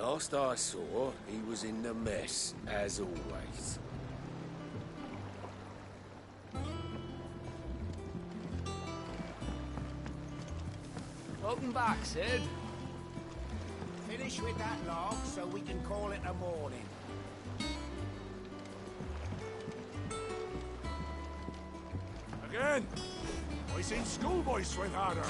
Last I saw, he was in the mess, as always. Welcome back, Sid. Finish with that log so we can call it a morning. Again! I seen schoolboys swing harder.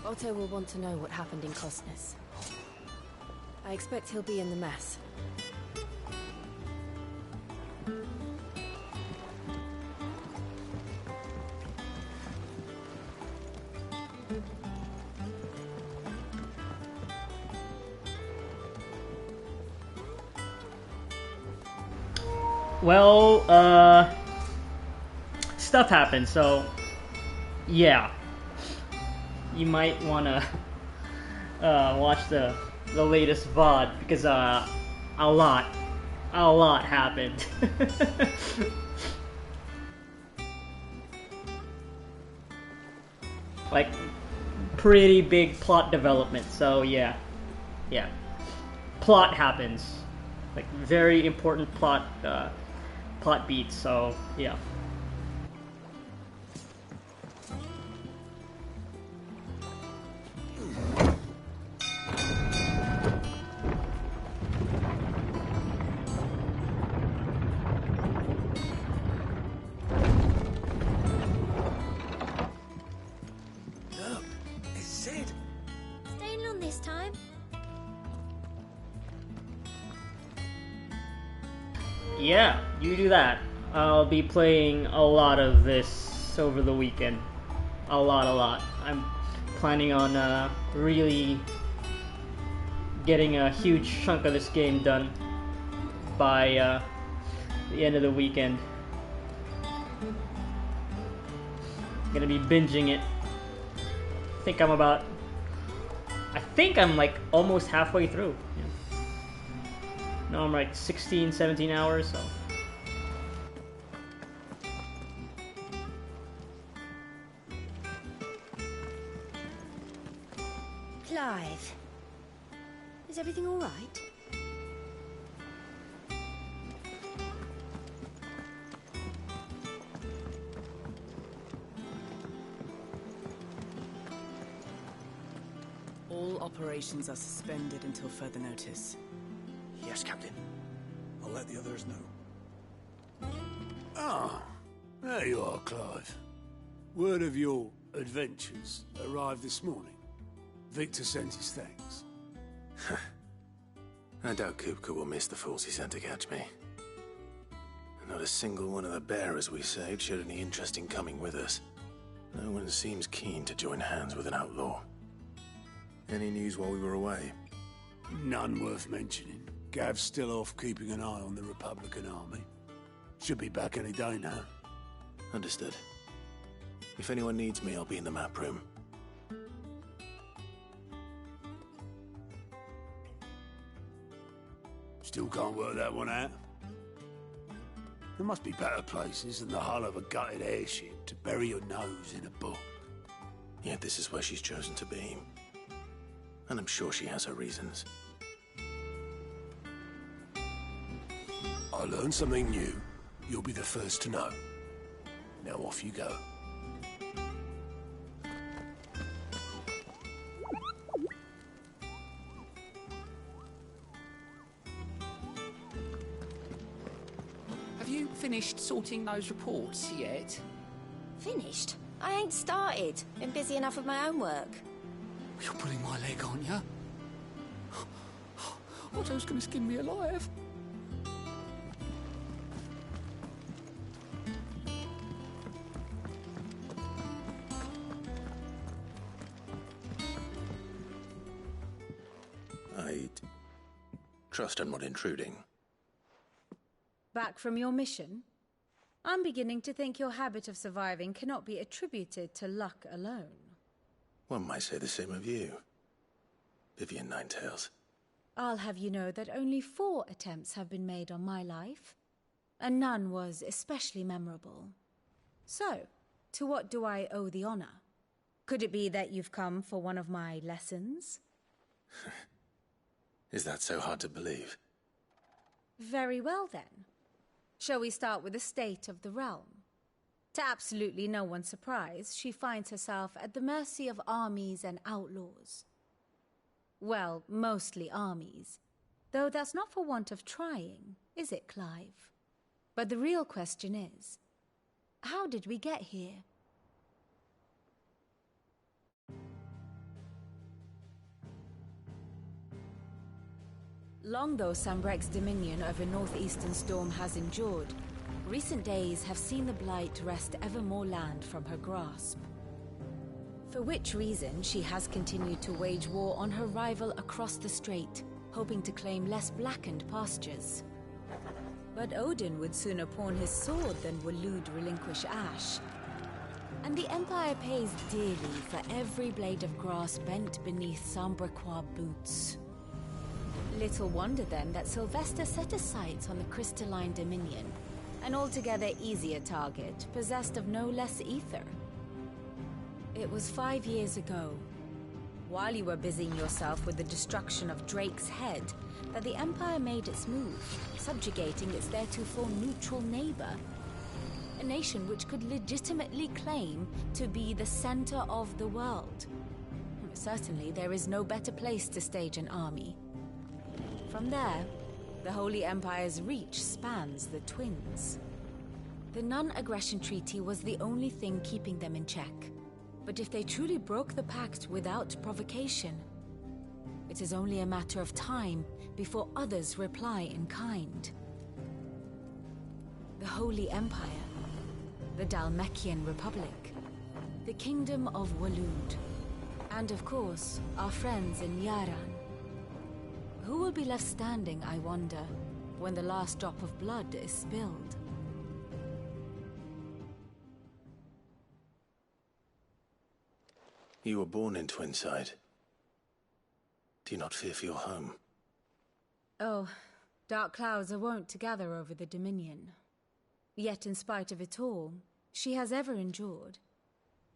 Otto will want to know what happened in Cosness. I expect he'll be in the mess. Well, stuff happened, so yeah. You might wanna watch the latest VOD because a lot happened. Like pretty big plot development. So yeah, plot happens. Like very important plot beats. So yeah. Yeah, you do that. I'll be playing a lot of this over the weekend. A lot. I'm planning on really getting a huge chunk of this game done by the end of the weekend. Gonna be binging it. I think I'm like almost halfway through. Yeah. No, I'm like 16, 17 hours, so. Clive, is everything all right? All operations are suspended until further notice. Yes, Captain. I'll let the others know. Ah, there you are, Clive. Word of your adventures arrived this morning. Victor sent his thanks. I doubt Kupka will miss the fools he sent to catch me. Not a single one of the bearers we saved showed any interest in coming with us. No one seems keen to join hands with an outlaw. Any news while we were away? None worth mentioning. Gav's still off keeping an eye on the Republican army. Should be back any day now. Understood. If anyone needs me, I'll be in the map room. Still can't work that one out? There must be better places than the hull of a gutted airship to bury your nose in a book. Yet this is where she's chosen to be. And I'm sure she has her reasons. I learn something new, you'll be the first to know. Now off you go. Have you finished sorting those reports yet? Finished? I ain't started. Been busy enough with my own work. You're pulling my leg, aren't you? Otto's gonna skin me alive. I'd trust I'm not intruding. Back from your mission? I'm beginning to think your habit of surviving cannot be attributed to luck alone. One might say the same of you, Vivian Ninetails. I'll have you know that only 4 attempts have been made on my life, and none was especially memorable. So, to what do I owe the honor? Could it be that you've come for one of my lessons? Is that so hard to believe? Very well, then. Shall we start with the state of the realm? To absolutely no one's surprise, she finds herself at the mercy of armies and outlaws. Well, mostly armies. Though that's not for want of trying, is it, Clive? But the real question is, how did we get here? Long though Sambrek's dominion over northeastern Storm has endured, recent days have seen the Blight wrest ever more land from her grasp. For which reason she has continued to wage war on her rival across the strait, hoping to claim less blackened pastures. But Odin would sooner pawn his sword than Waloed relinquish Ash. And the Empire pays dearly for every blade of grass bent beneath Sambrequois boots. Little wonder then that Sylvester set his sights on the Crystalline Dominion, an altogether easier target, possessed of no less ether. It was 5 years ago, while you were busying yourself with the destruction of Drake's head, that the Empire made its move, subjugating its theretofore neutral neighbor. A nation which could legitimately claim to be the center of the world. Certainly, there is no better place to stage an army. From there, the Holy Empire's reach spans the Twins. The non-aggression treaty was the only thing keeping them in check. But if they truly broke the pact without provocation, it is only a matter of time before others reply in kind. The Holy Empire, the Dhalmekian Republic, the Kingdom of Waloed, and of course, our friends in Yaran. Who will be left standing, I wonder, when the last drop of blood is spilled? You were born in Twinside. Do you not fear for your home? Oh, dark clouds are wont to gather over the Dominion. Yet in spite of it all, she has ever endured.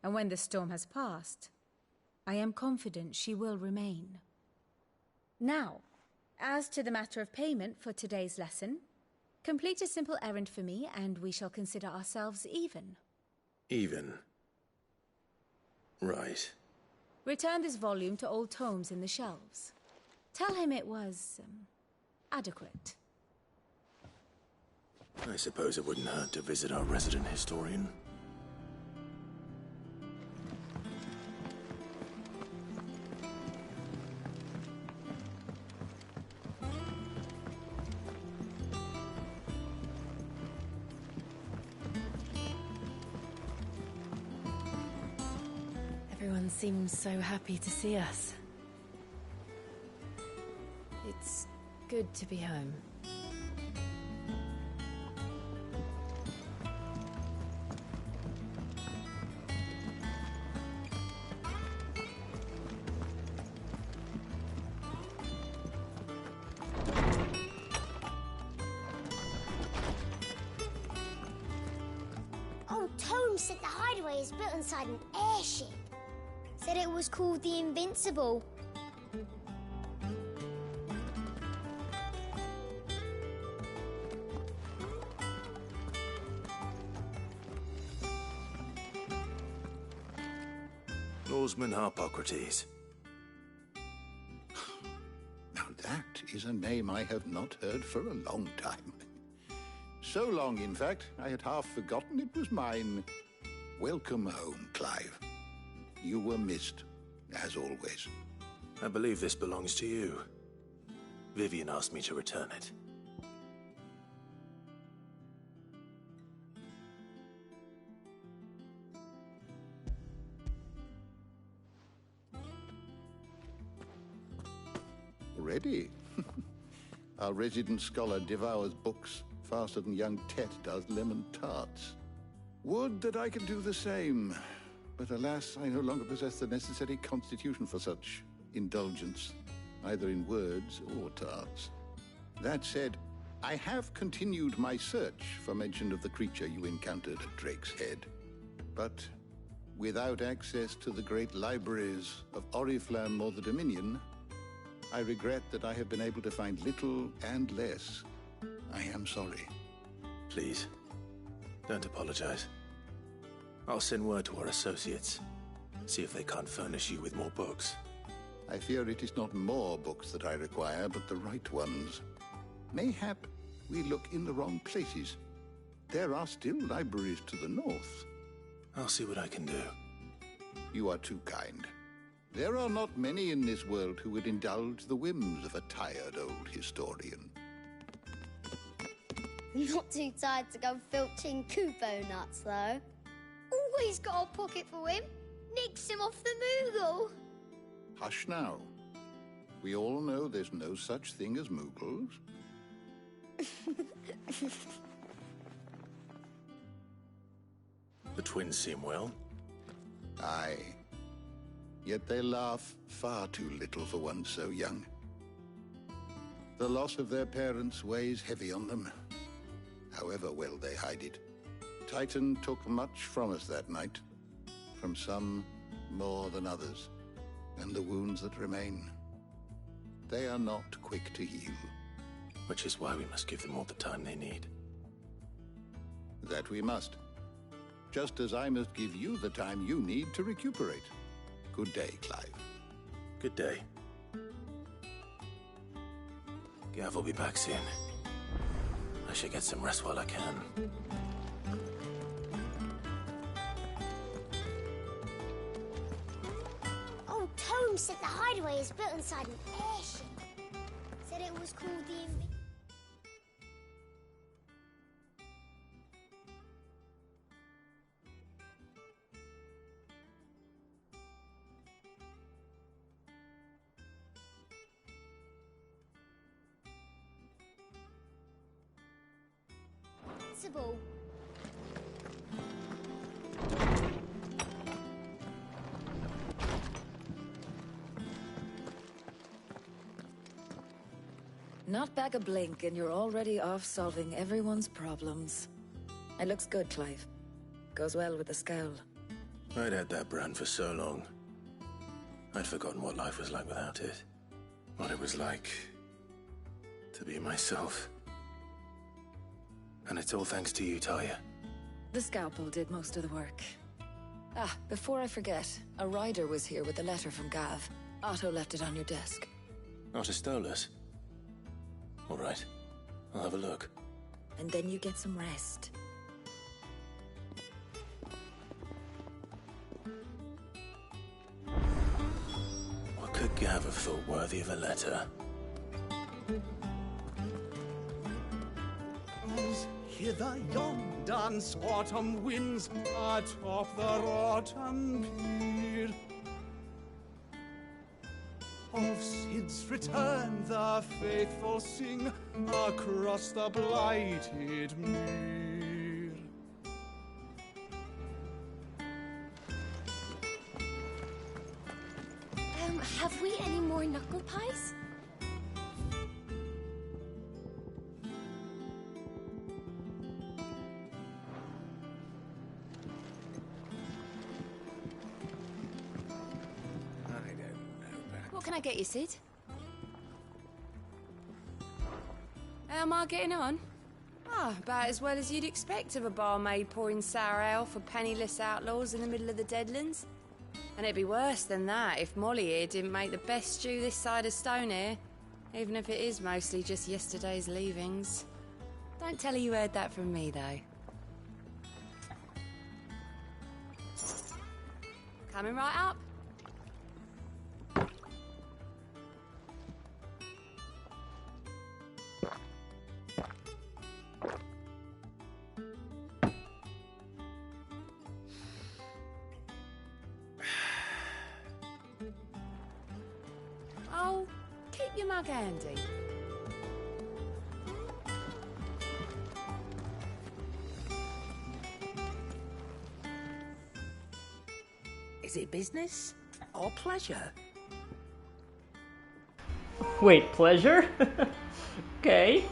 And when the storm has passed, I am confident she will remain. Now, as to the matter of payment for today's lesson, complete a simple errand for me and we shall consider ourselves even. Even? Right. Return this volume to old tomes in the shelves. Tell him it was, adequate. I suppose it wouldn't hurt to visit our resident historian. Everyone seems so happy to see us. It's good to be home. Old Tome said the hideaway is built inside an airship. Said it was called the Invincible. Oarsman Harpocrates. Now that is a name I have not heard for a long time. So long, in fact, I had half forgotten it was mine. Welcome home, Clive. You were missed, as always. I believe this belongs to you. Vivian asked me to return it. Ready? Our resident scholar devours books faster than young Tet does lemon tarts. Would that I could do the same. But alas, I no longer possess the necessary constitution for such indulgence, either in words or tarts. That said, I have continued my search for mention of the creature you encountered at Drake's Head. But without access to the great libraries of Oriflamme or the Dominion, I regret that I have been able to find little and less. I am sorry. Please, don't apologize. I'll send word to our associates. See if they can't furnish you with more books. I fear it is not more books that I require, but the right ones. Mayhap we look in the wrong places. There are still libraries to the north. I'll see what I can do. You are too kind. There are not many in this world who would indulge the whims of a tired old historian. Not too tired to go filching Kupo nuts, though. Always got a pocket for him. Nicks him off the Moogle. Hush now. We all know there's no such thing as Moogles. The twins seem well. Aye. Yet they laugh far too little for one so young. The loss of their parents weighs heavy on them, however well they hide it. Titan took much from us that night, from some more than others, and the wounds that remain, they are not quick to heal. Which is why we must give them all the time they need. That we must. Just as I must give you the time you need to recuperate. Good day, Clive. Good day. Gav will be back soon. I should get some rest while I can. Old Tome said the hideaway is built inside an airship. Said it was called the Invincible. Not back a blink and you're already off solving everyone's problems. It looks good, Clive. Goes well with the scowl. I'd had that brand for so long. I'd forgotten what life was like without it. What it was like to be myself. And it's all thanks to you, Talia. The scalpel did most of the work. Ah, before I forget, a rider was here with a letter from Gav. Otto left it on your desk. Otto stole us. All right, I'll have a look. And then you get some rest. What could Gav have thought worthy of a letter? Hither yon dance autumn winds atop the rotten pier. Of Sid's return the faithful sing across the blighted mere. Have we any more knuckle pies? What can I get you, Sid? How am I getting on? Ah, about as well as you'd expect of a barmaid pouring sour ale for penniless outlaws in the middle of the Deadlands. And it'd be worse than that if Molly here didn't make the best stew this side of Stonehair, even if it is mostly just yesterday's leavings. Don't tell her you heard that from me, though. Coming right up. Oh, keep your mug handy. Is it business or pleasure? Wait, pleasure? Okay.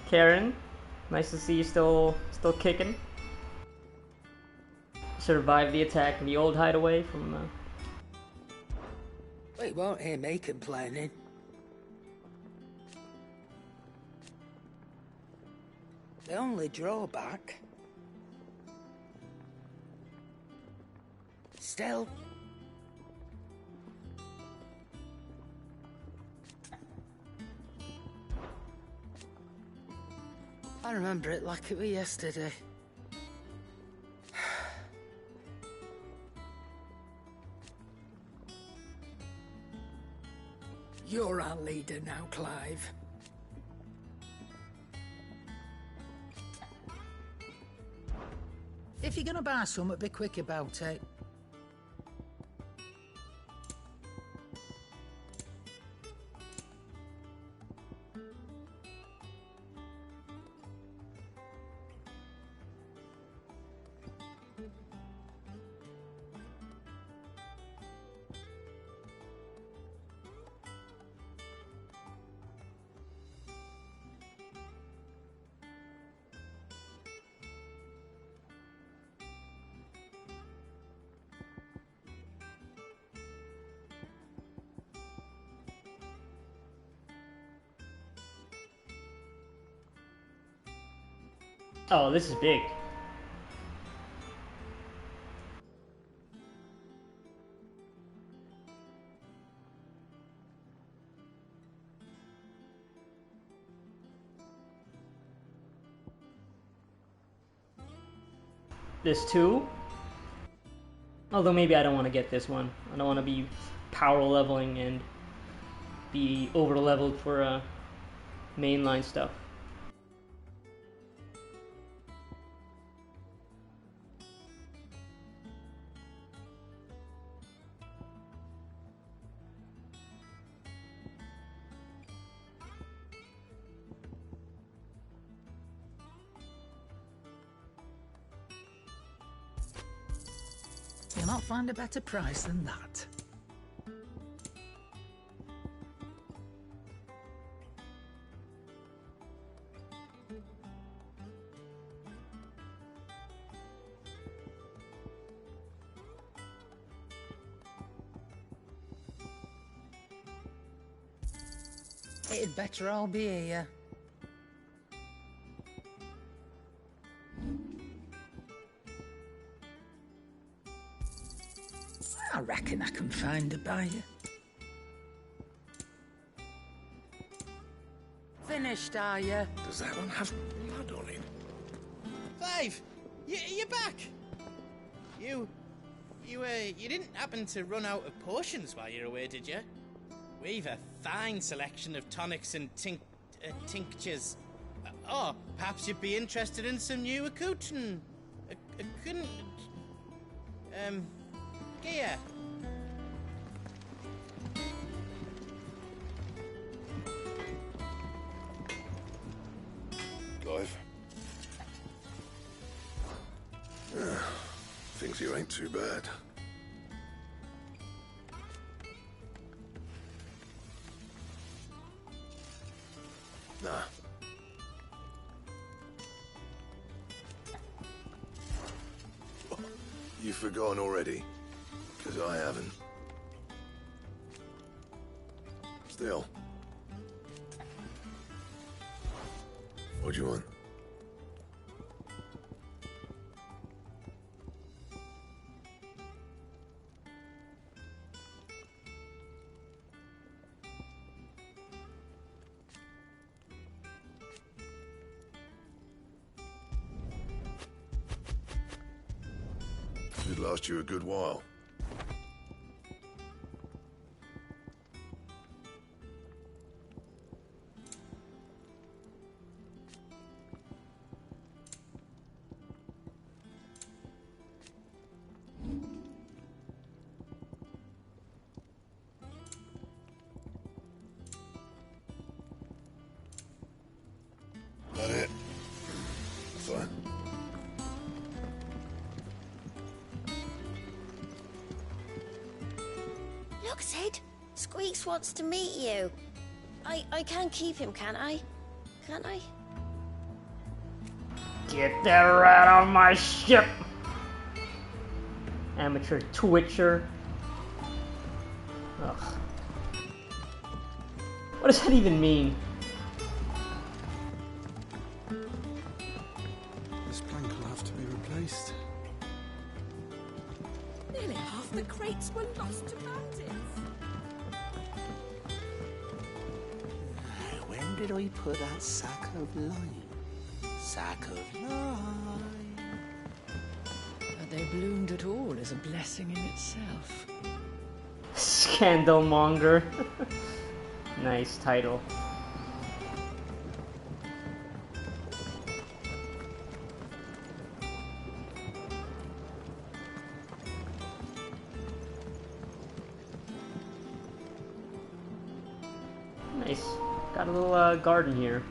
Karen, nice to see you still kicking. survive the attack in the old hideaway from... Well, you won't hear me complaining. The only drawback... Still... I remember it like it was yesterday. You're our leader now, Clive. If you're gonna buy something, be quick about it. Oh, this is big. This too? Although maybe I don't want to get this one. I don't want to be power leveling and be over leveled for mainline stuff. You'll not find a better price than that. It'd better all be here. I reckon I can find a buyer. Finished, are you? Does that one have blood on it? Clive, you're back. You didn't happen to run out of potions while you're away, did you? We've a fine selection of tonics and tinctures. Oh, perhaps you'd be interested in some new accoutrement. Gear. Clive. Thinks you ain't too bad. Nah. You've forgotten already? Because I haven't. Still. What do you want? Should last you a good while. That it? Fine. Look, Sid. Squeaks wants to meet you. I can keep him, can't I? Can't I? Get that rat on my ship! Amateur twitcher. Ugh. What does that even mean? This plank will have to be replaced. Nearly half the crates were lost to bandits. When did I put that sack of lime? Sack of lime. That they bloomed at all is a blessing in itself. Scandalmonger. Nice title. Nice. Got a little garden here.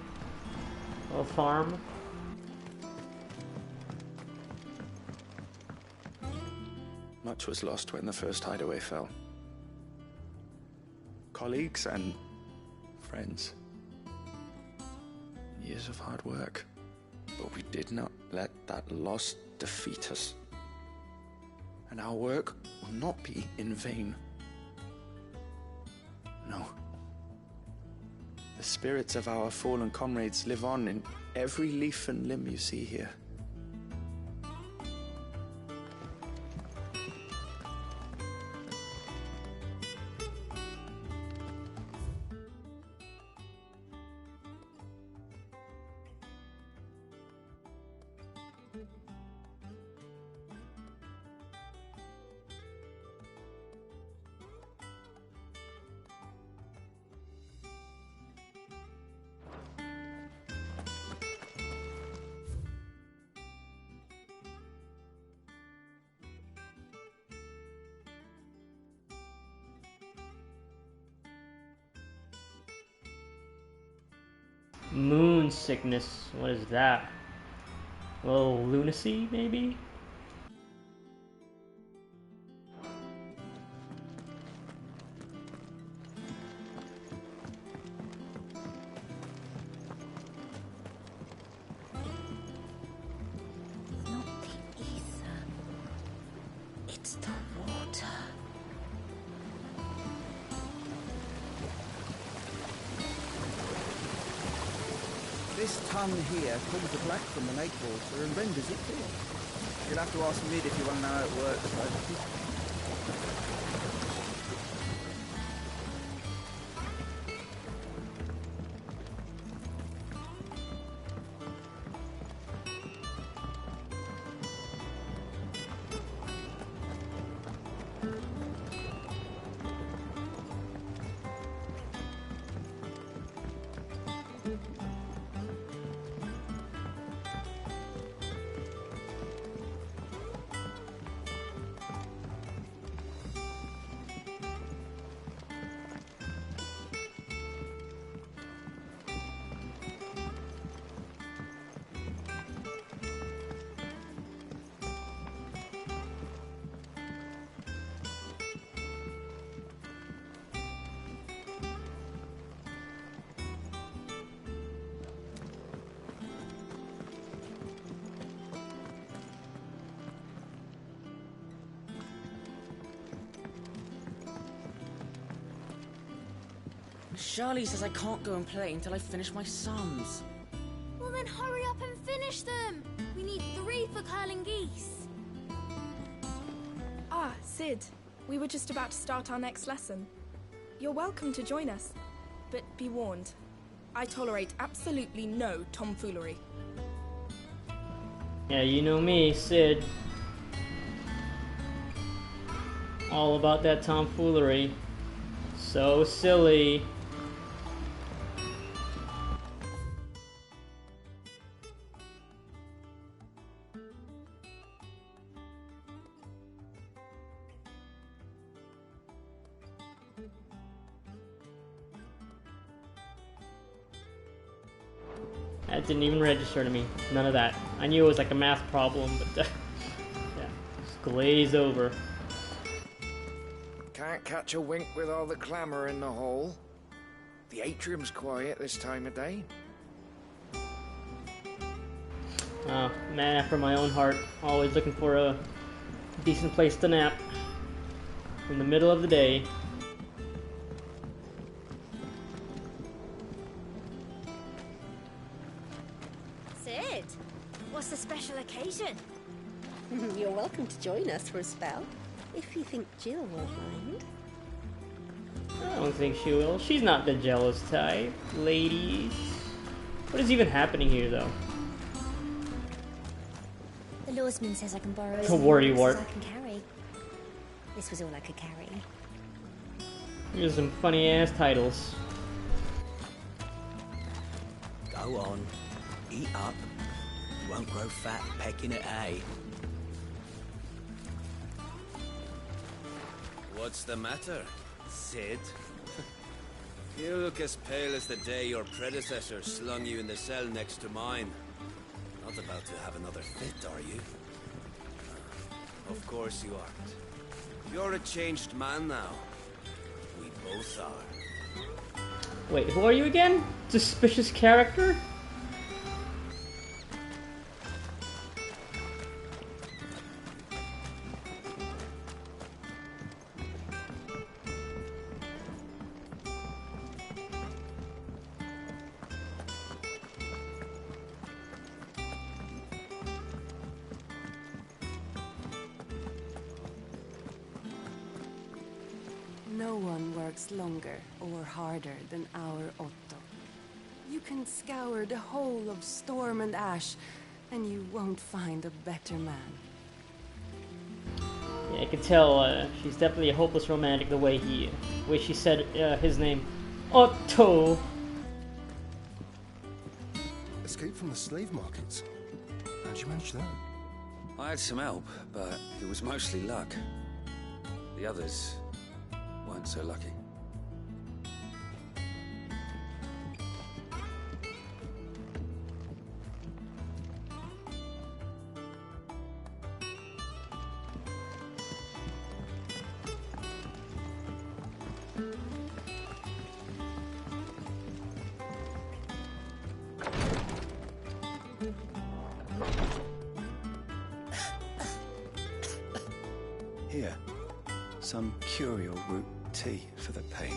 A little farm. Much was lost when the first hideaway fell. Colleagues and friends. Years of hard work. But we did not let that loss defeat us. And our work will not be in vain. No. The spirits of our fallen comrades live on in every leaf and limb you see here. Moon sickness. What is that? A little lunacy, maybe? Not the ether. It's the water. This tongue here pulls the black from the lake water and renders it clear. You'll have to ask Mid if you want to know how it works, though. Charlie says I can't go and play until I finish my sums. Well then hurry up and finish them. We need 3 for curling geese. Ah, Sid. We were just about to start our next lesson. You're welcome to join us. But be warned, I tolerate absolutely no tomfoolery. Yeah, you know me, Sid. All about that tomfoolery. So silly. That didn't even register to me. None of that. I knew it was like a math problem, but yeah, just glaze over. Can't catch a wink with all the clamour in the hall. The atrium's quiet this time of day. Oh, man after my own heart. Always looking for a Decent place to nap. In the middle of the day. Sid, what's the special occasion? You're welcome to join us for a spell, if you think Jill won't mind. I don't think she will. She's not the jealous type, ladies. What is even happening here, though? The lawsman says I can borrow as A many wordy books as wart. I can carry. This was all I could carry. Here's some funny ass titles. Go on, eat up. You won't grow fat pecking at hay. What's the matter, Sid? You look as pale as the day your predecessor slung you in the cell next to mine. Not about to have another fit, are you? Of course you aren't. You're a changed man now. We both are. Wait, who are you again? Suspicious character? No one works longer or harder than our Otto. You can scour the whole of Storm and Ash, and you won't find a better man. Yeah, I can tell she's definitely a hopeless romantic the way she said his name. Otto! Escape from the slave markets. How'd you manage that? I had some help, but it was mostly luck. The others weren't so lucky. Here, some curial root tea for the pain.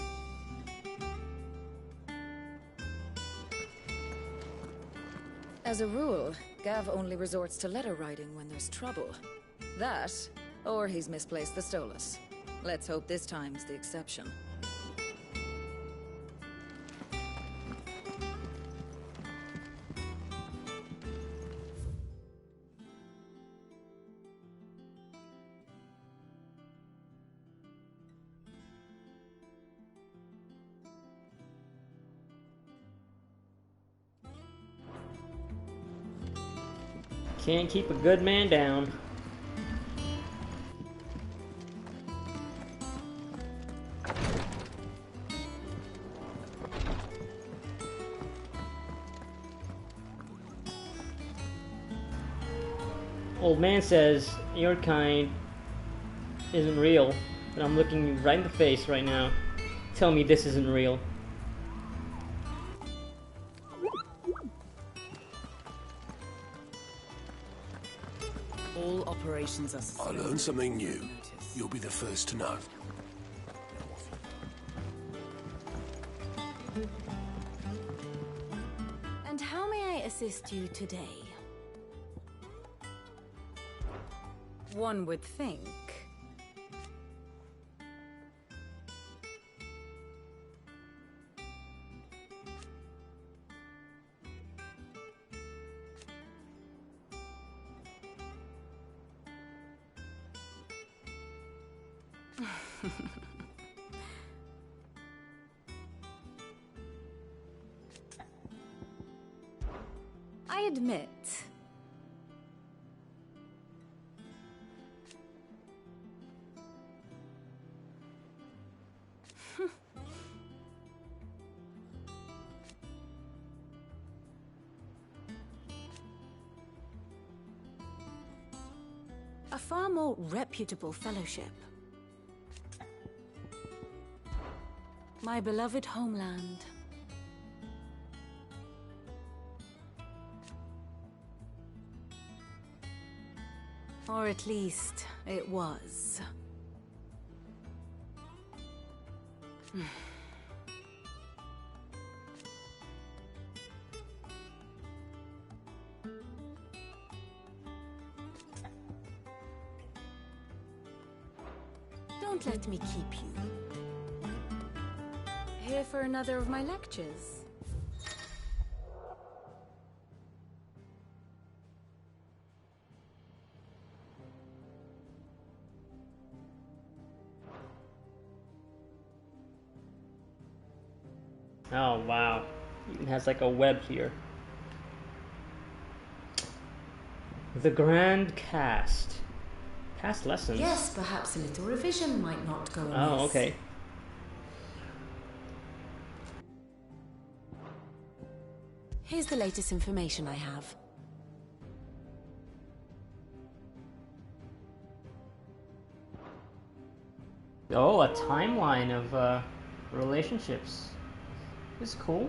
As a rule, Gav only resorts to letter writing when there's trouble. That, or he's misplaced the Stolas. Let's hope this time's the exception. Can't keep a good man down. Old man says, your kind isn't real, but I'm looking you right in the face right now. Tell me this isn't real. All operations are I learned something new. You'll be the first to know. And how may I assist you today? One would think. I admit. A far more reputable fellowship. My beloved homeland. Or at least, it was. Don't let me keep you. Here for another of my lectures? Oh wow, it has like a web here. The Grand Cast. Past lessons? Yes, perhaps a little revision might not go amiss. Oh, okay. Here's the latest information I have. Oh, a timeline of relationships. This is cool.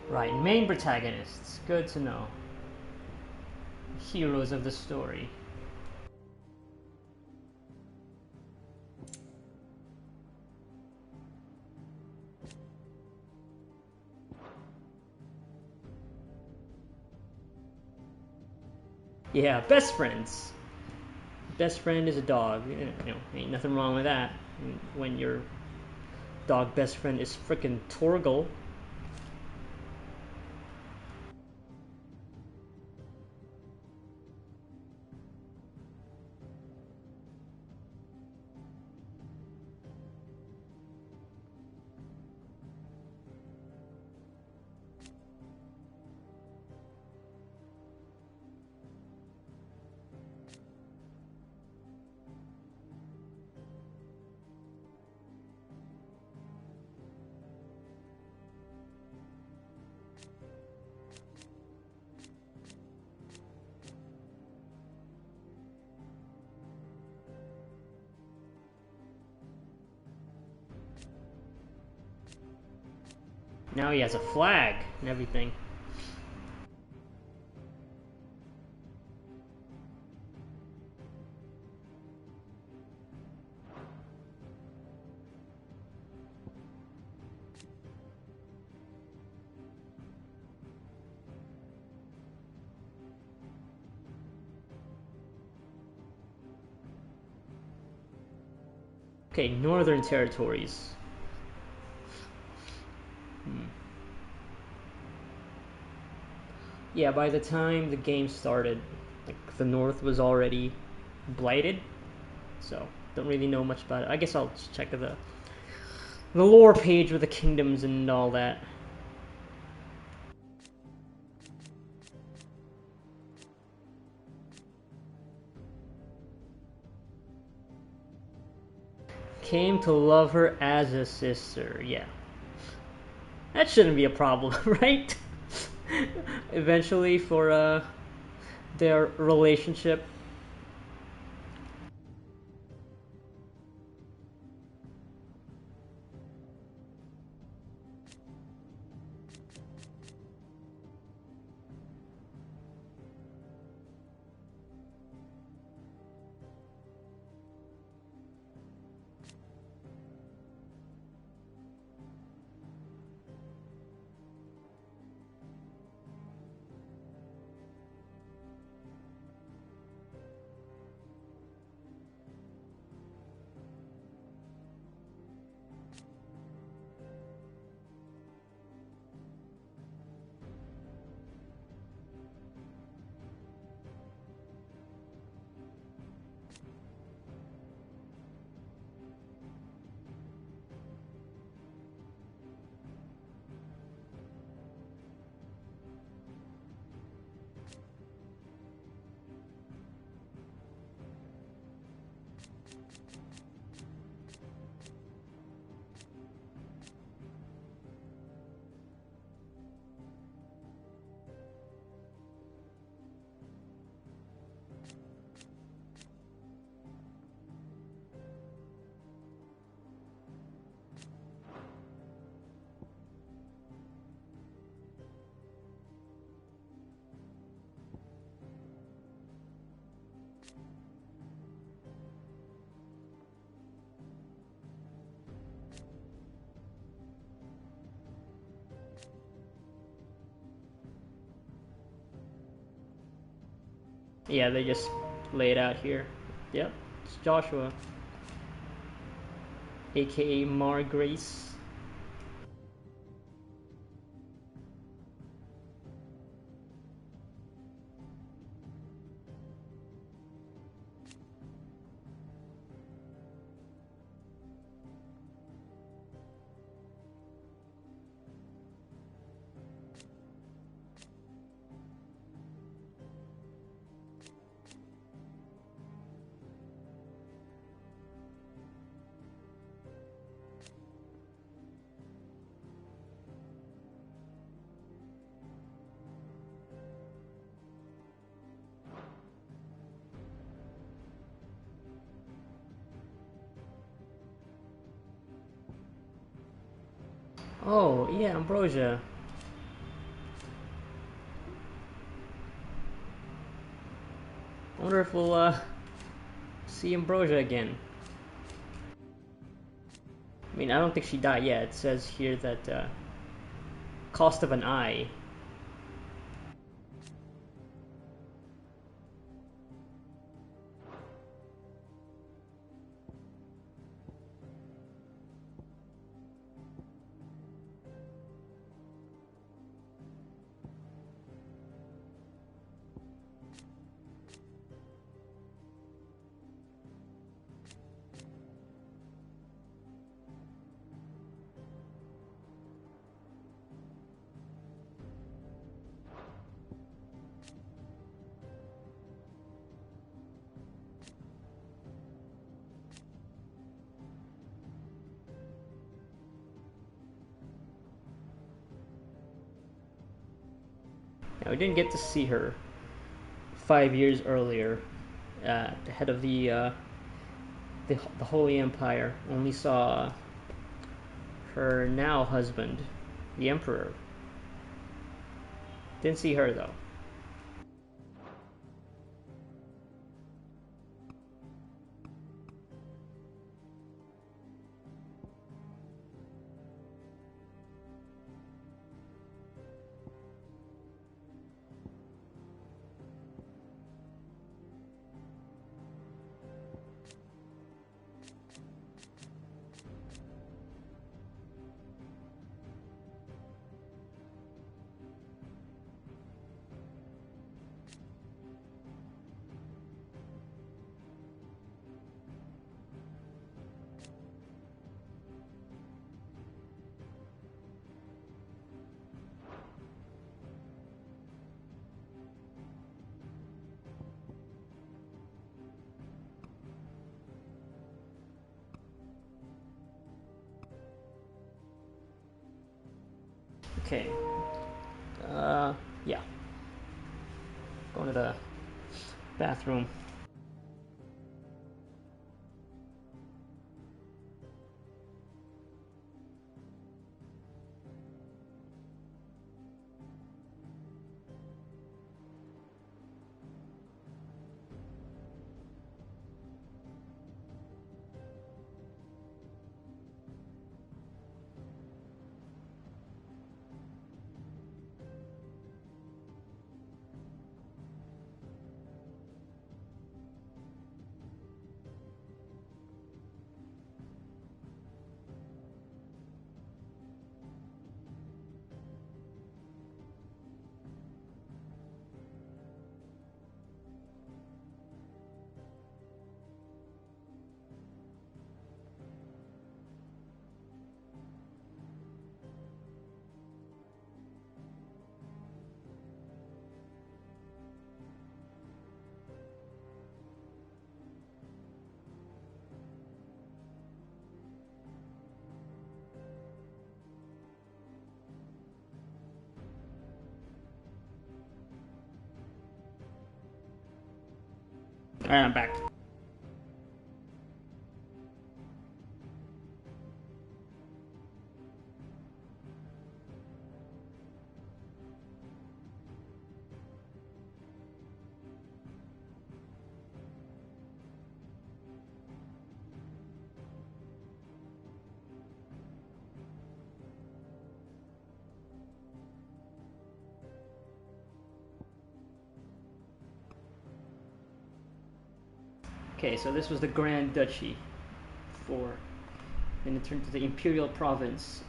Right, main protagonists. Good to know. Heroes of the story. Yeah, best friends. Best friend is a dog. You know, ain't nothing wrong with that. When your dog best friend is frickin' Torgal. Now he has a flag and everything. Okay, Northern Territories. Yeah, by the time the game started, like the North was already blighted, so don't really know much about it. I guess I'll just check the lore page with the kingdoms and all that. Came to love her as a sister. Yeah. That shouldn't be a problem, right? Eventually for their relationship. Yeah, they just lay it out here. Yep, it's Joshua, aka Mar Grace. Oh, yeah, Ambrosia. I wonder if we'll see Ambrosia again. I mean, I don't think she died yet. It says here that cost of an eye. Now, we didn't get to see her 5 years earlier, the head of the Holy Empire. Only saw her now husband, the Emperor. Didn't see her though. Okay. Yeah. Going to the bathroom. Alright, I'm back. Okay, so this was the Grand Duchy before, then it turned to the Imperial Province.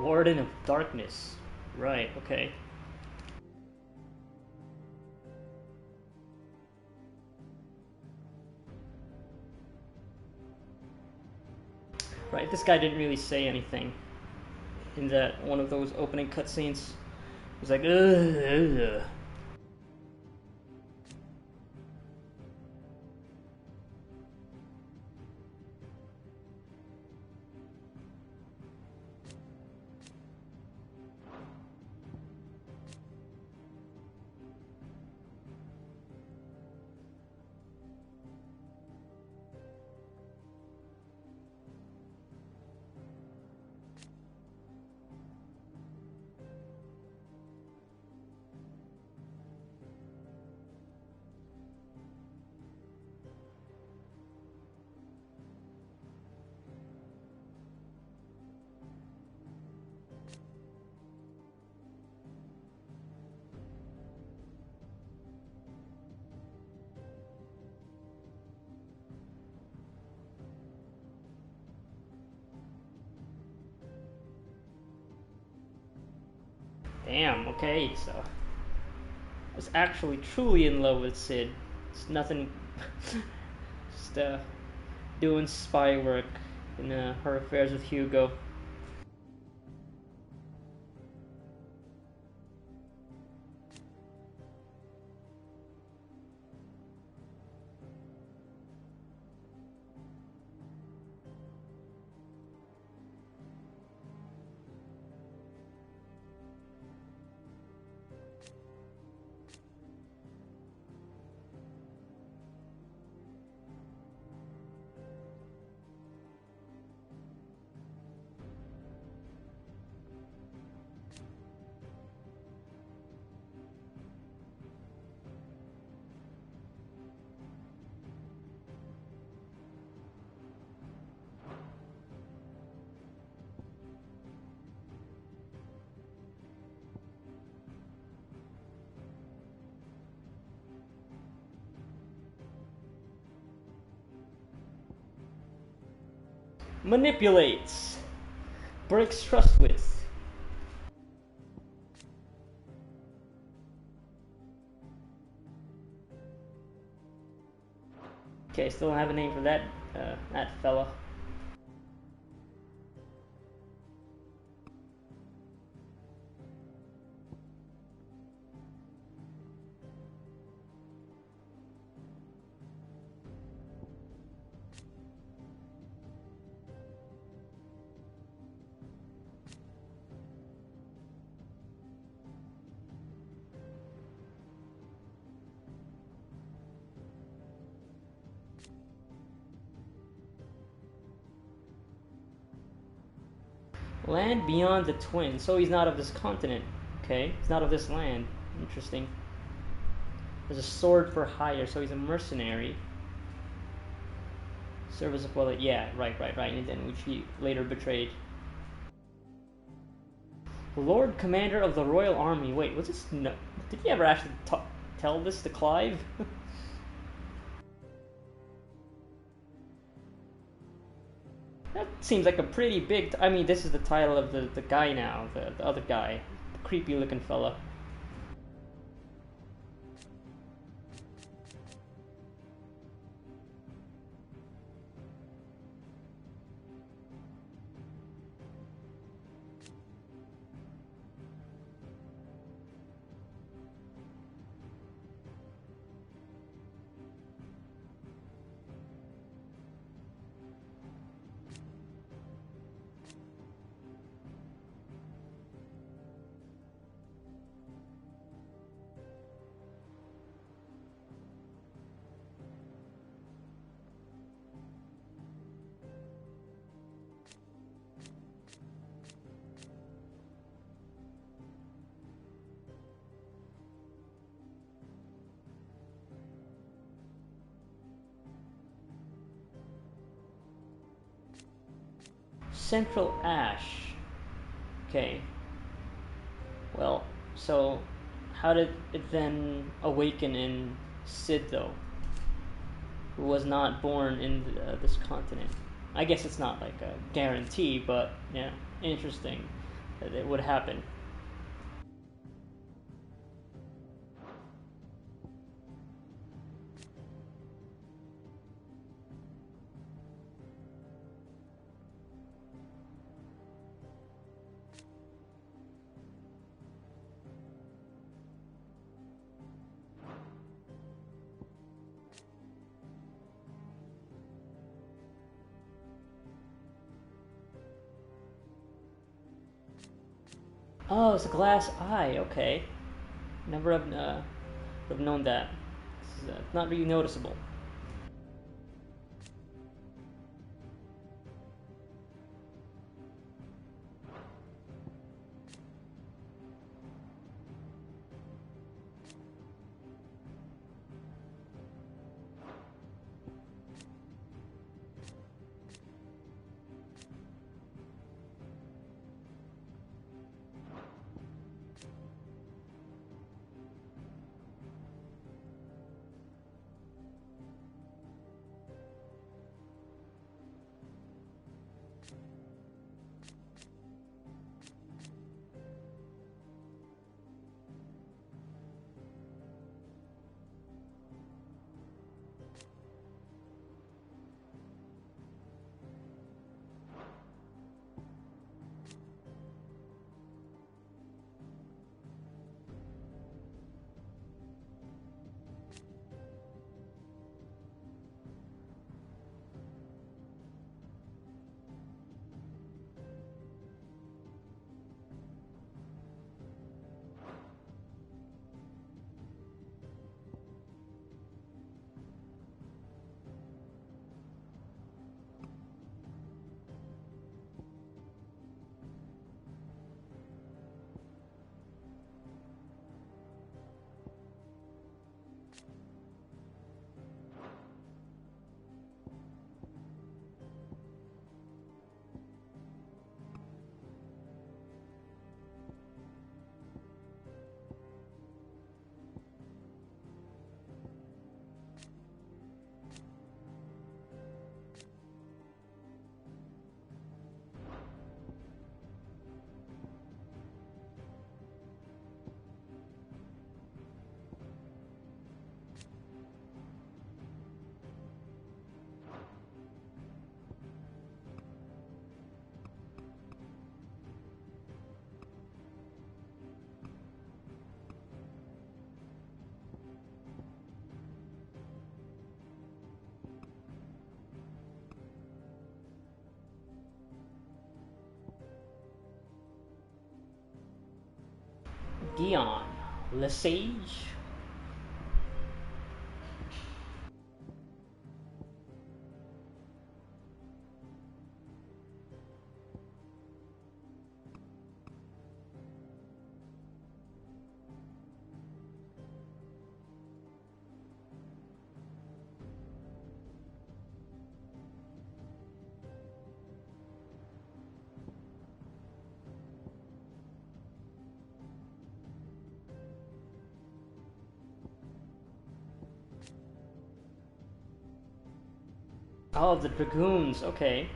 Warden of Darkness. Right, okay. Right, this guy didn't really say anything in that one of those opening cutscenes. It was like, ugh. Damn, okay, so I was actually truly in love with Sid. It's nothing, just doing spy work in her affairs with Hugo. Manipulates. Breaks trust with. Okay, still don't have a name for that fella. Land beyond the twin. So he's not of this continent. Okay, he's not of this land. Interesting. There's a sword for hire, so he's a mercenary. Service of well, yeah, right, and then which he later betrayed. Lord Commander of the Royal Army. Wait, was this no? Did he ever actually tell this to Clive? That seems like a pretty big... I mean, this is the title of the guy now, the other guy. The creepy looking fella. Central Ash. Okay. Well, so how did it then awaken in Sid, though? Who was not born in this continent. I guess it's not like a guarantee, but yeah, interesting that it would happen. Oh, it's a glass eye. Okay. Never have known that. It's not really noticeable. Gion, Lesage. Oh, the dragoons. Okay.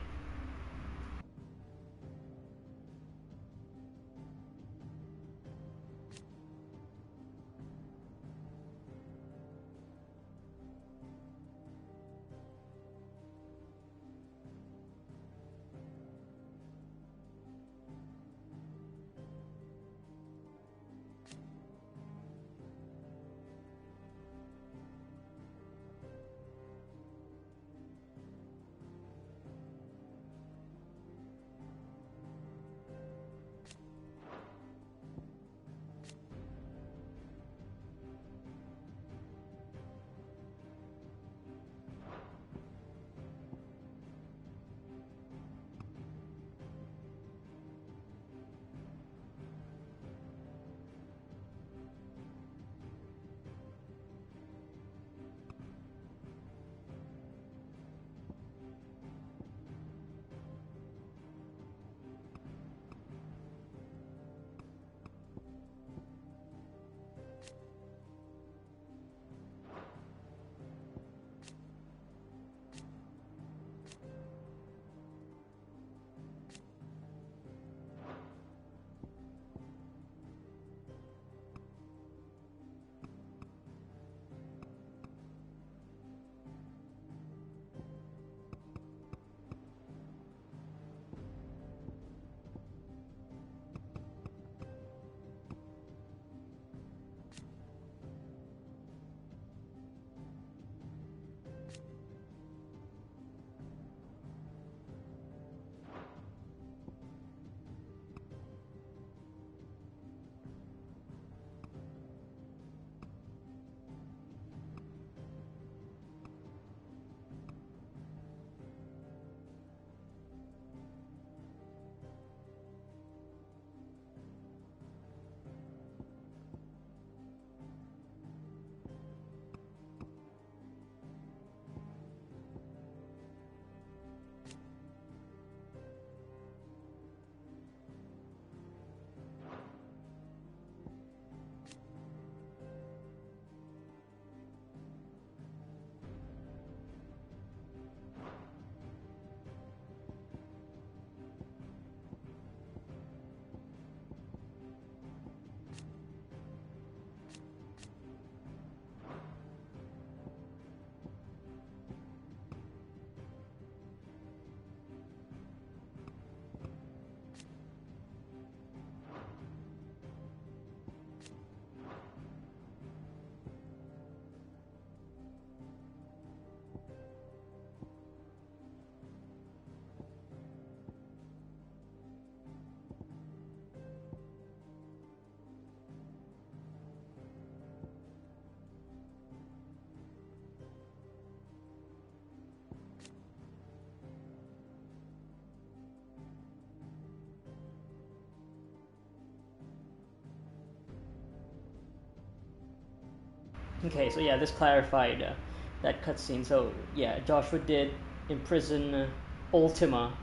Okay, so yeah, this clarified that cutscene. So yeah, Joshua did imprison Ultima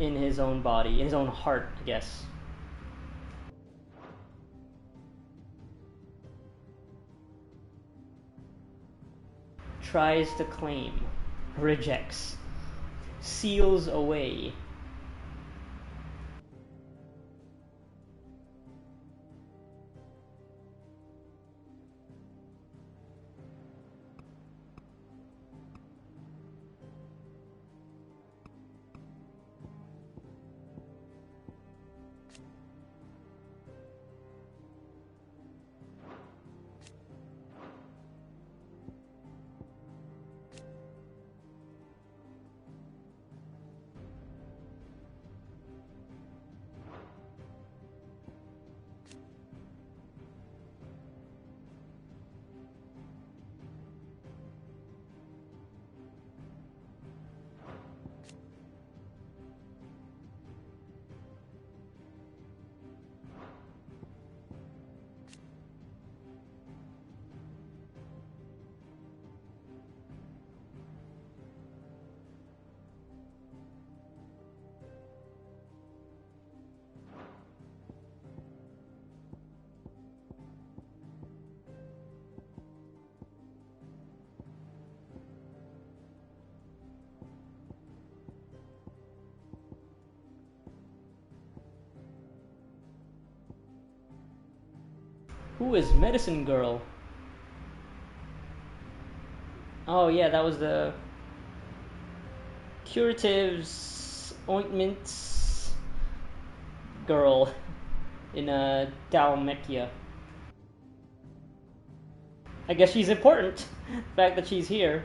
in his own body, in his own heart, I guess. Tries to claim, rejects, seals away. Who is Medicine Girl? Oh yeah, that was the curatives ointments girl in Dalmekia. I guess she's important. The fact that she's here.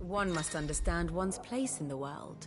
One must understand one's place in the world.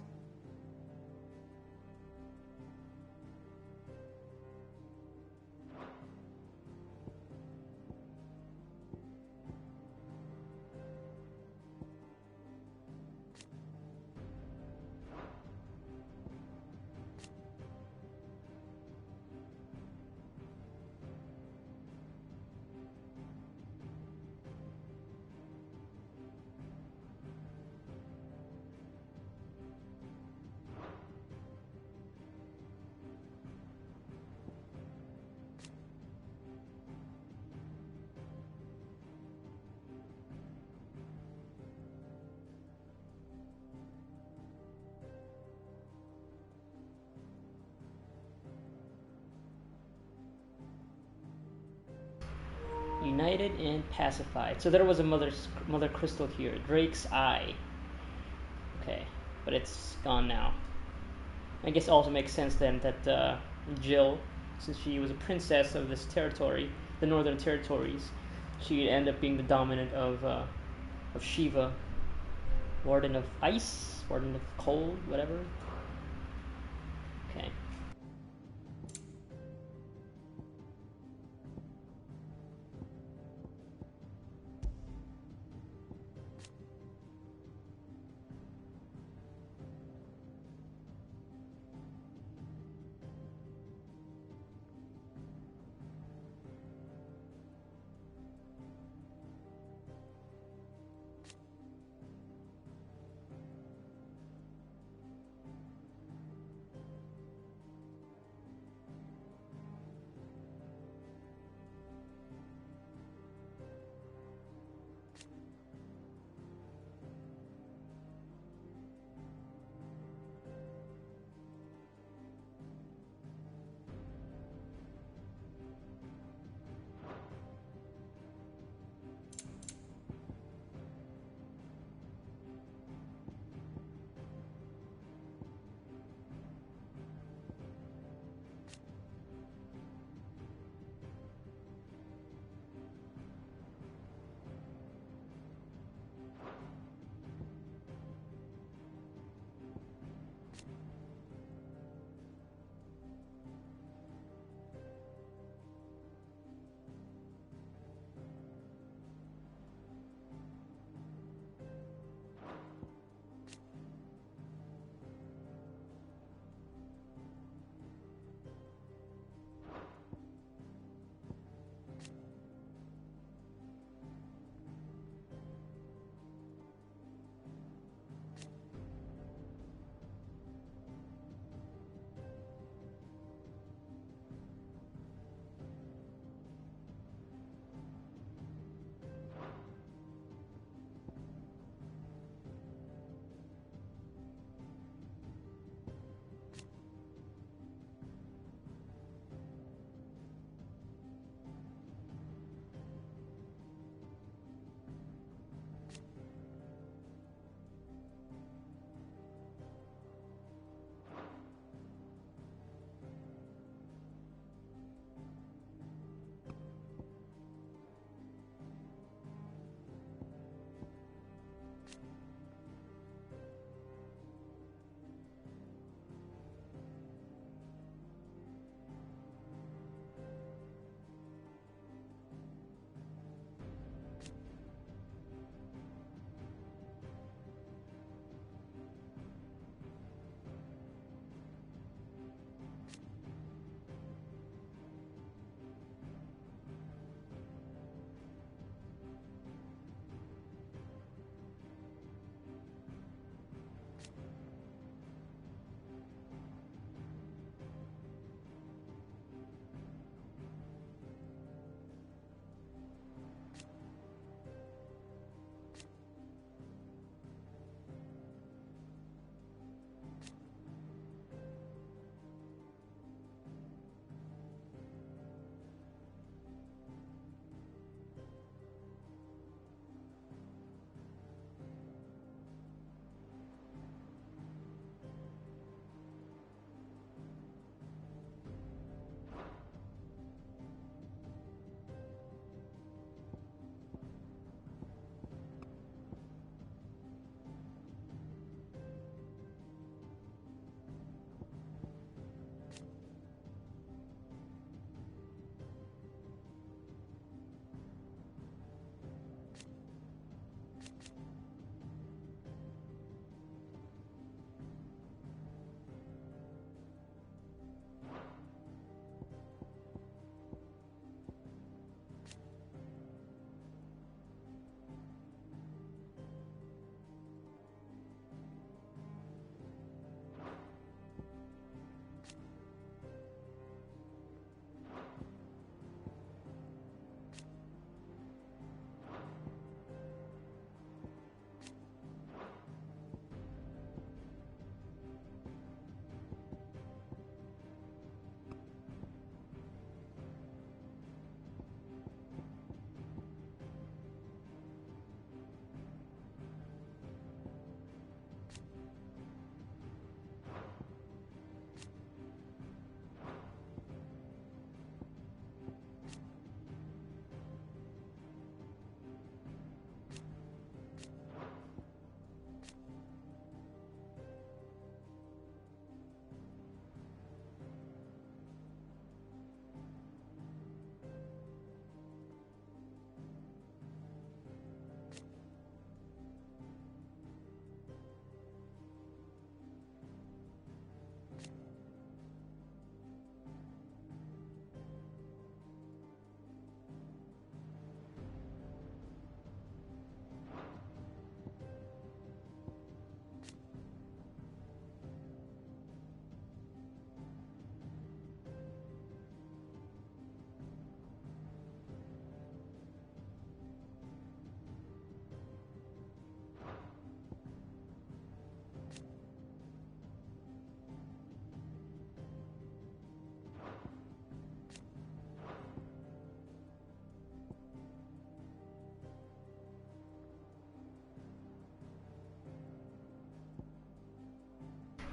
United and pacified. So there was a mother crystal here. Drake's Eye. Okay, but it's gone now. I guess it also makes sense then that Jill, since she was a princess of this territory, the Northern Territories, she'd end up being the dominant of Shiva, Warden of Ice, Warden of Cold, whatever. Okay.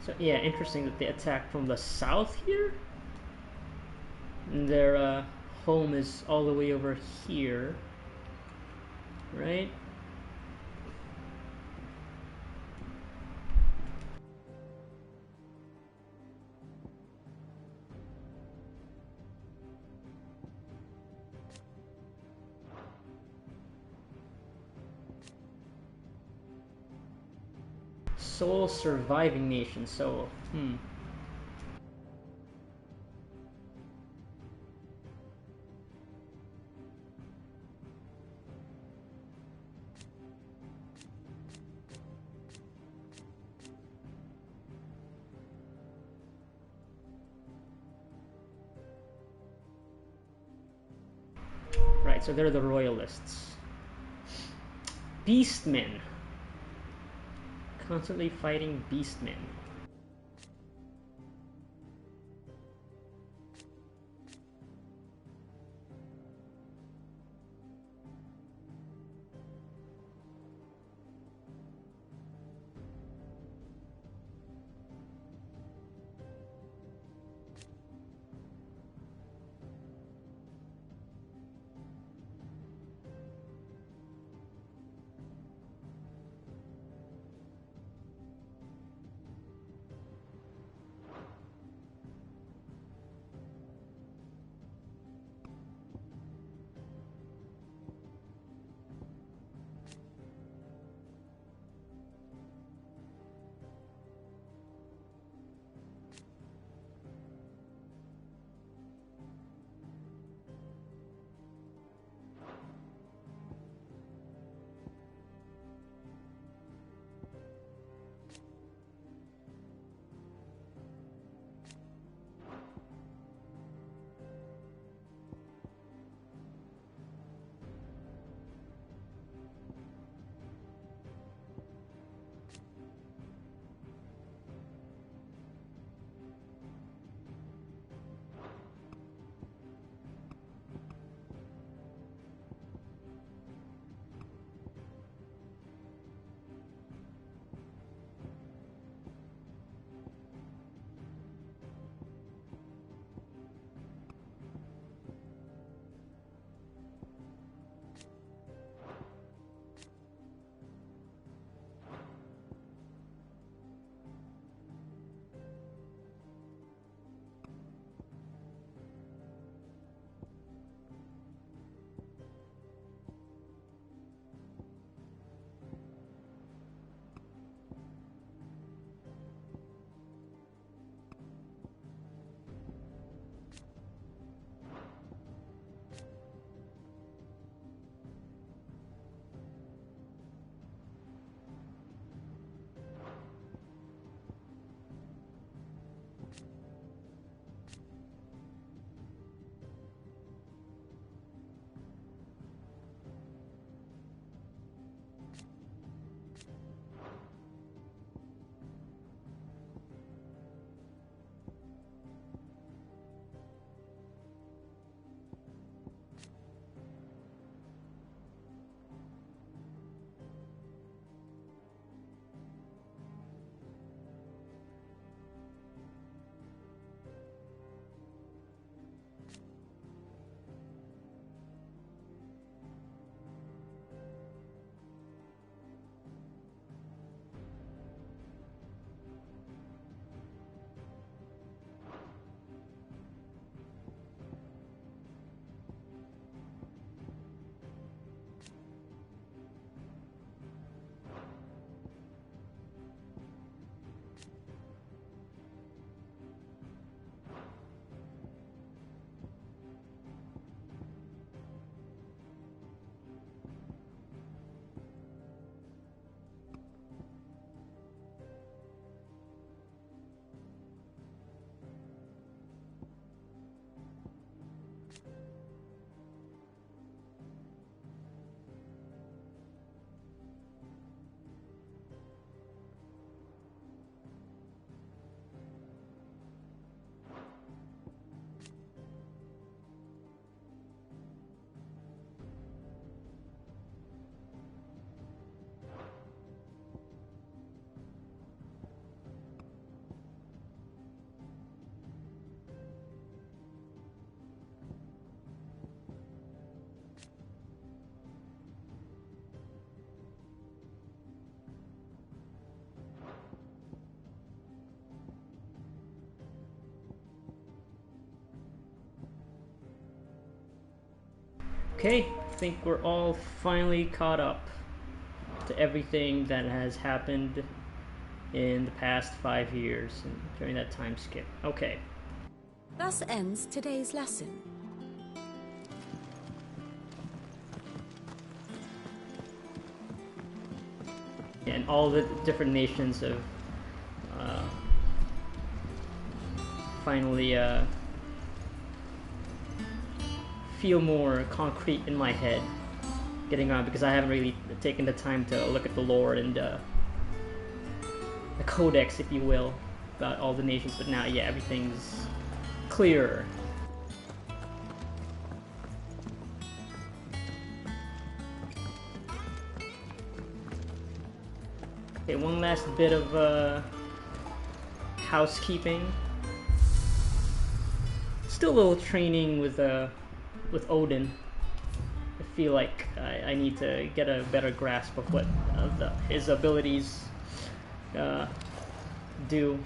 So yeah, interesting that they attack from the south here. And their home is all the way over here, right? Sole surviving nation, so, Right, so they're the royalists. Beastmen. Constantly fighting beastmen. Okay, I think we're all finally caught up to everything that has happened in the past 5 years and during that time skip. Okay. Thus ends today's lesson. And all the different nations have finally feel more concrete in my head getting on, because I haven't really taken the time to look at the lore and the codex, if you will, about all the nations, but now, yeah, everything's clearer. Okay, one last bit of housekeeping. Still a little training with Odin. I feel like I need to get a better grasp of what his abilities do.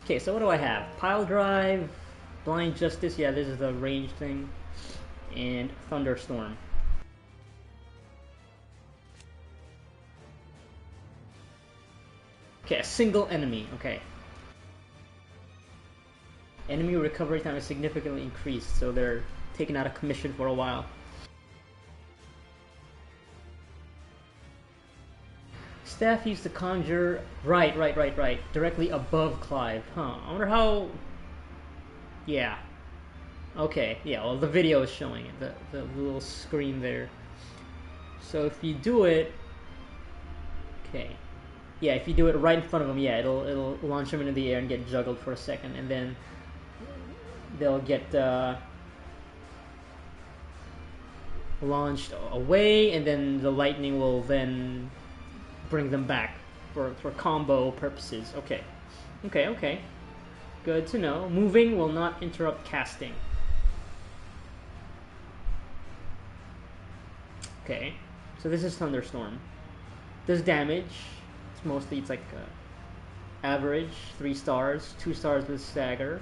Okay, so what do I have? Pile Drive, Blind Justice, yeah, this is the range thing, and Thunderstorm. Okay, a single enemy, okay. Enemy recovery time is significantly increased, so they're taken out of commission for a while. Staff used to conjure... Right. Directly above Clive. Huh. I wonder how... Yeah. Okay, yeah, well, the video is showing it. The little screen there. So if you do it... Okay. Yeah, if you do it right in front of them, yeah, it'll launch them into the air and get juggled for a second, and then they'll get launched away, and then the lightning will then bring them back for combo purposes. Okay. Good to know. Moving will not interrupt casting. Okay. So this is Thunderstorm. Does damage. It's like average, 3 stars, 2 stars with stagger.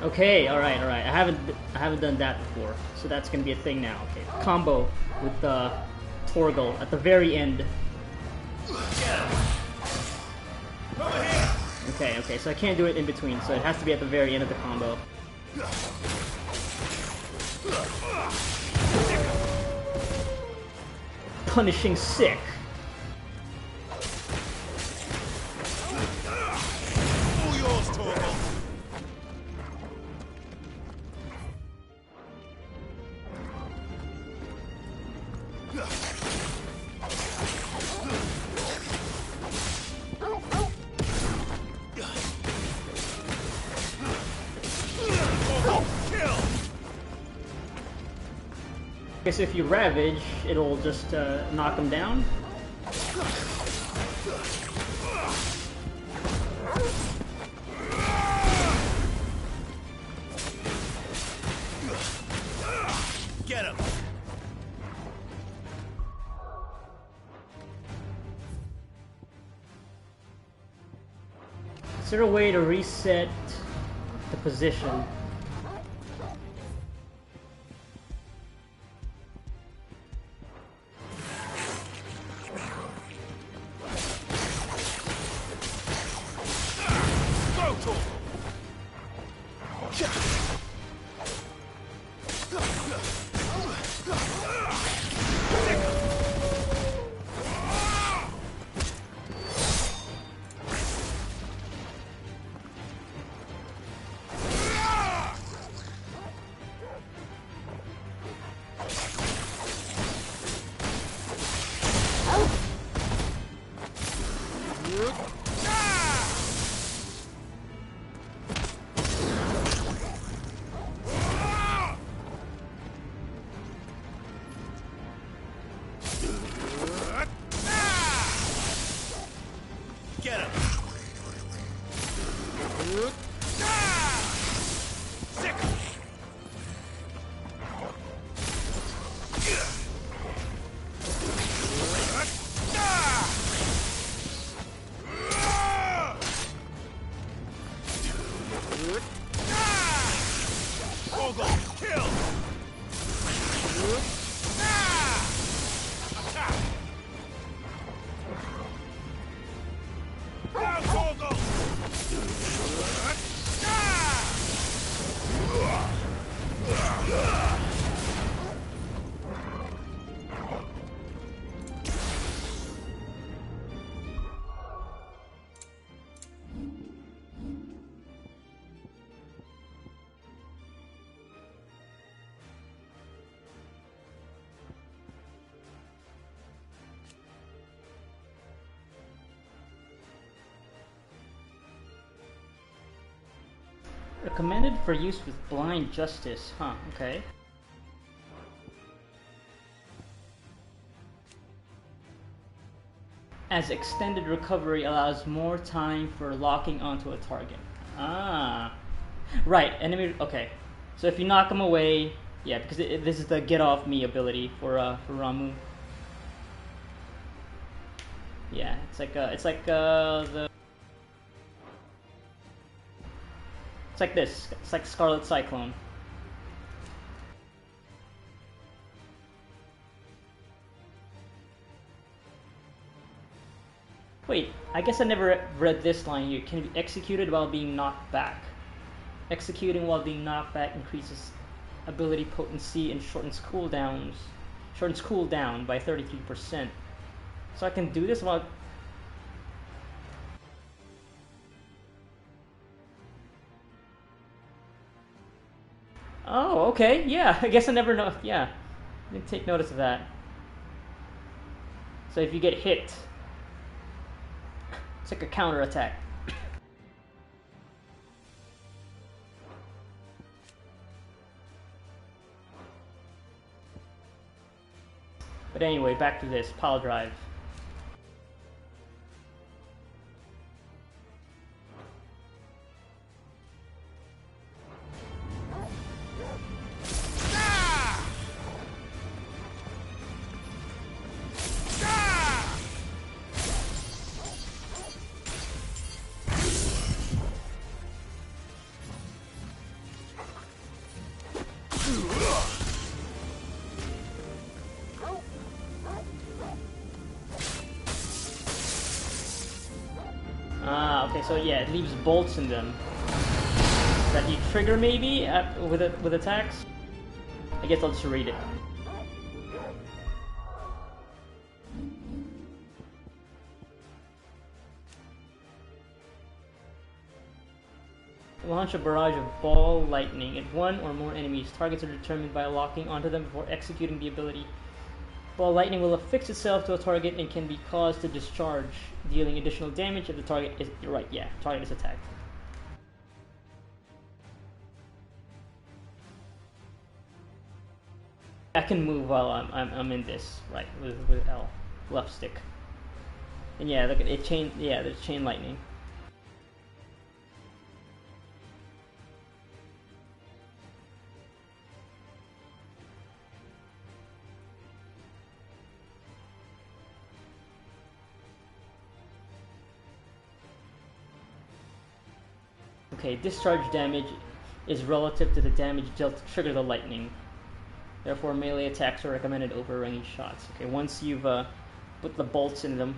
Okay, all right. I haven't done that before, so that's gonna be a thing now. Okay, combo with Torgal at the very end. Okay, so I can't do it in between, so it has to be at the very end of the combo. Punishing sick. Guess if you ravage, it'll just knock them down. Get him! Is there a way to reset the position? Get him! Recommended for use with blind justice. Huh, okay. As extended recovery allows more time for locking onto a target. Ah. Right, enemy... Okay. So if you knock him away... Yeah, because this is the get off me ability for Ramu. Yeah, it's like the... It's like this. It's like Scarlet Cyclone. Wait, I guess I never read this line here. Can be executed while being knocked back. Executing while being knocked back increases ability potency and shortens cooldowns. Shortens cooldown by 33%. So I can do this while... Oh, okay, yeah, I guess I never know, yeah. I didn't take notice of that. So if you get hit, it's like a counterattack. But anyway, back to this, pile drive. Ah, okay, so yeah, it leaves bolts in them. That you trigger maybe with attacks? I guess I'll just read it. Launch a barrage of ball lightning at one or more enemies. Targets are determined by locking onto them before executing the ability. Ball lightning will affix itself to a target and can be caused to discharge, dealing additional damage if the target is target is attacked. I can move while I'm in this, right, with L, left stick. And yeah, look at it, there's chain lightning. Okay, discharge damage is relative to the damage dealt to trigger the lightning. Therefore, melee attacks are recommended over ranged shots. Okay, once you've put the bolts in them.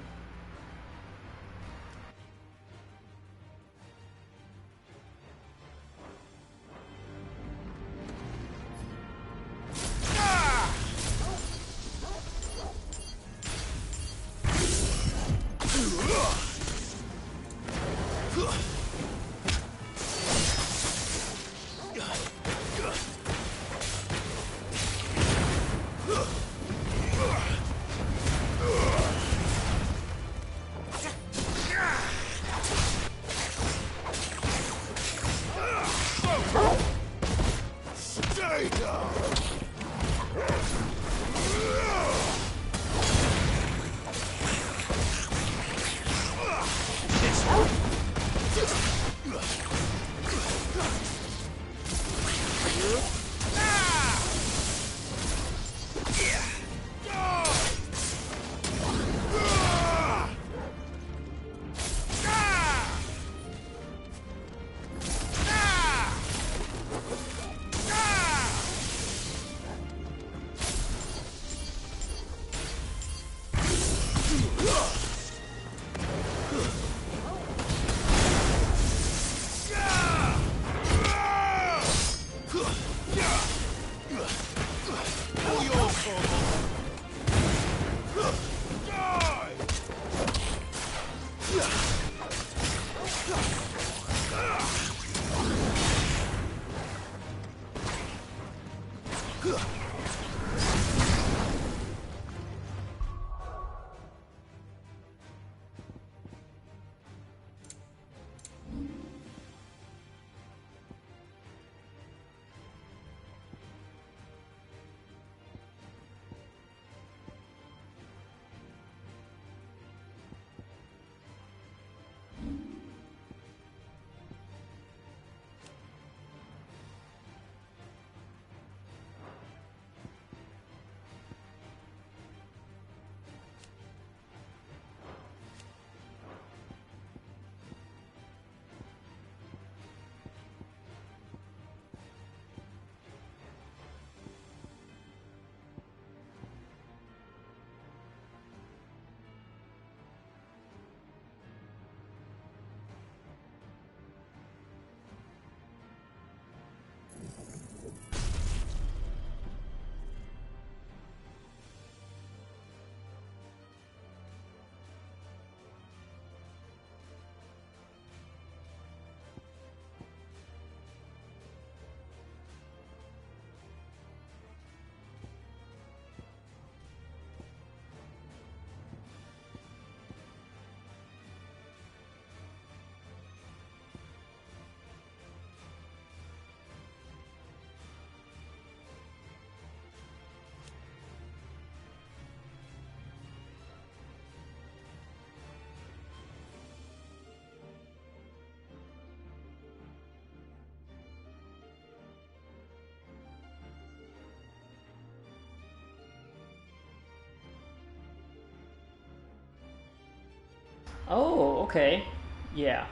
Oh, okay. Yeah.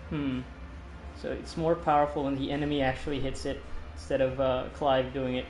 So it's more powerful when the enemy actually hits it instead of Clive doing it.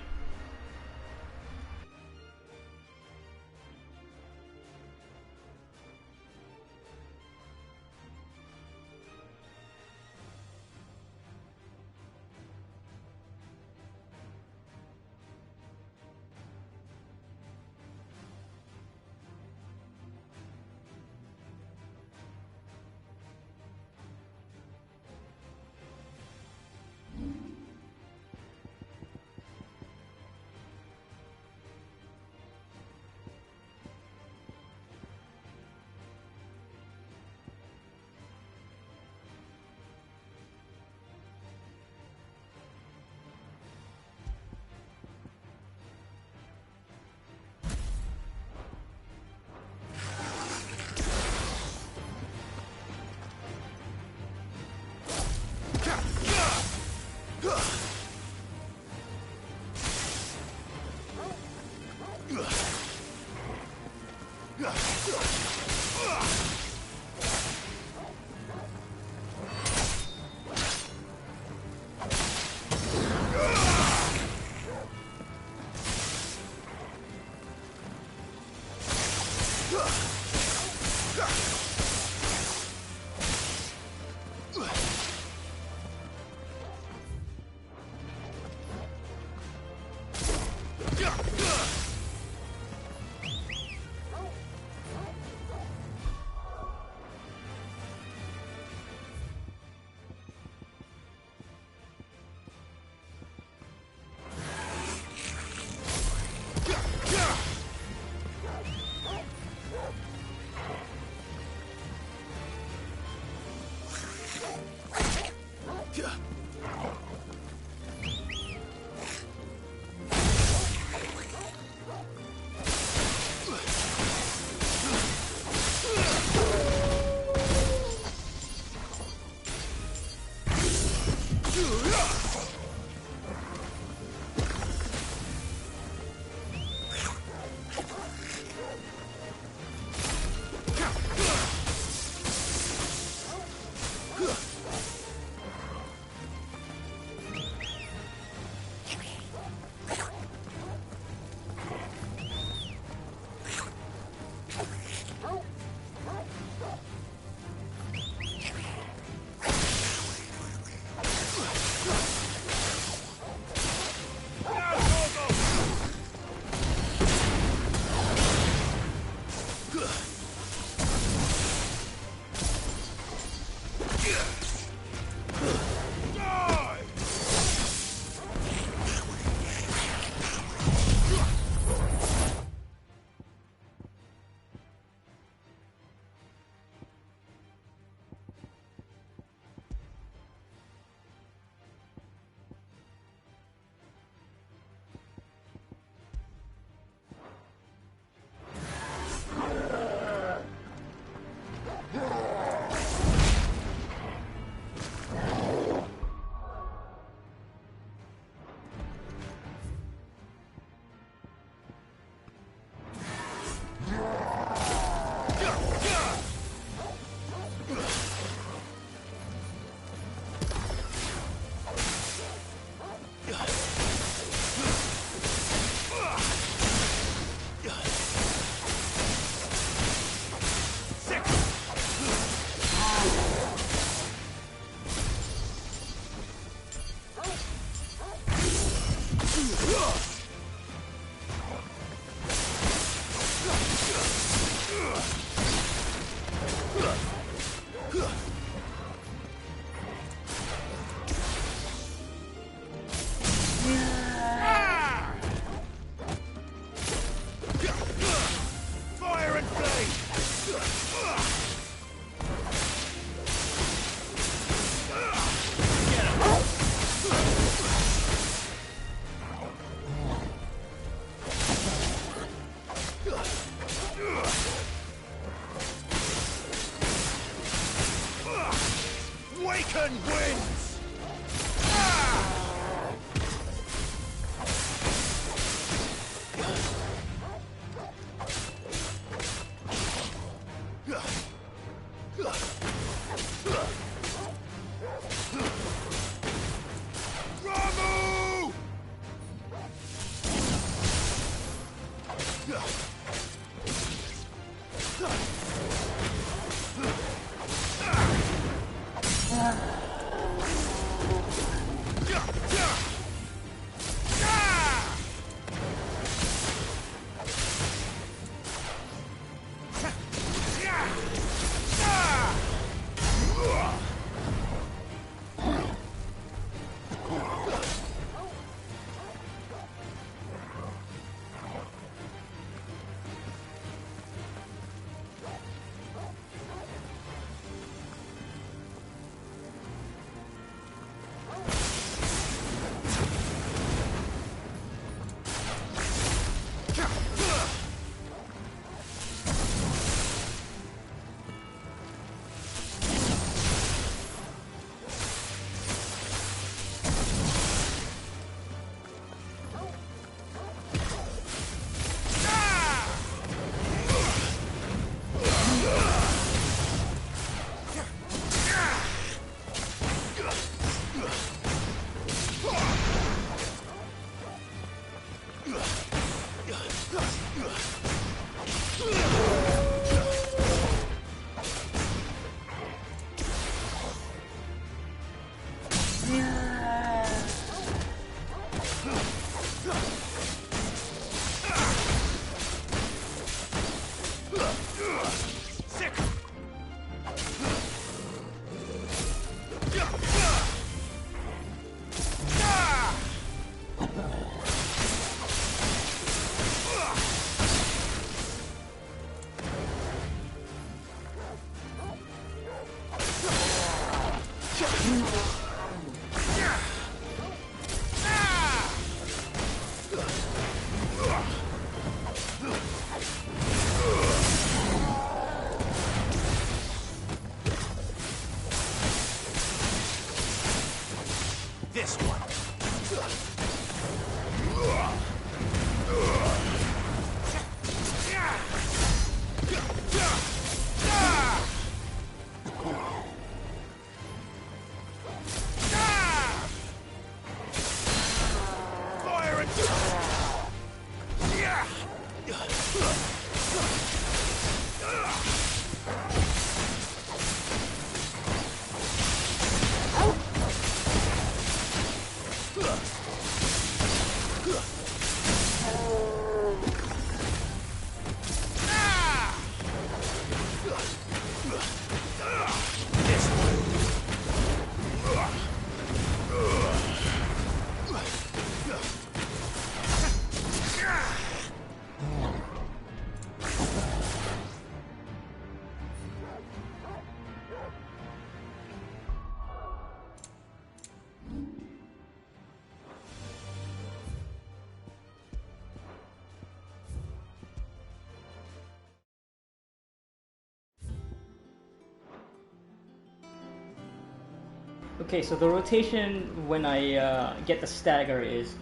Okay, so the rotation when I get the stagger is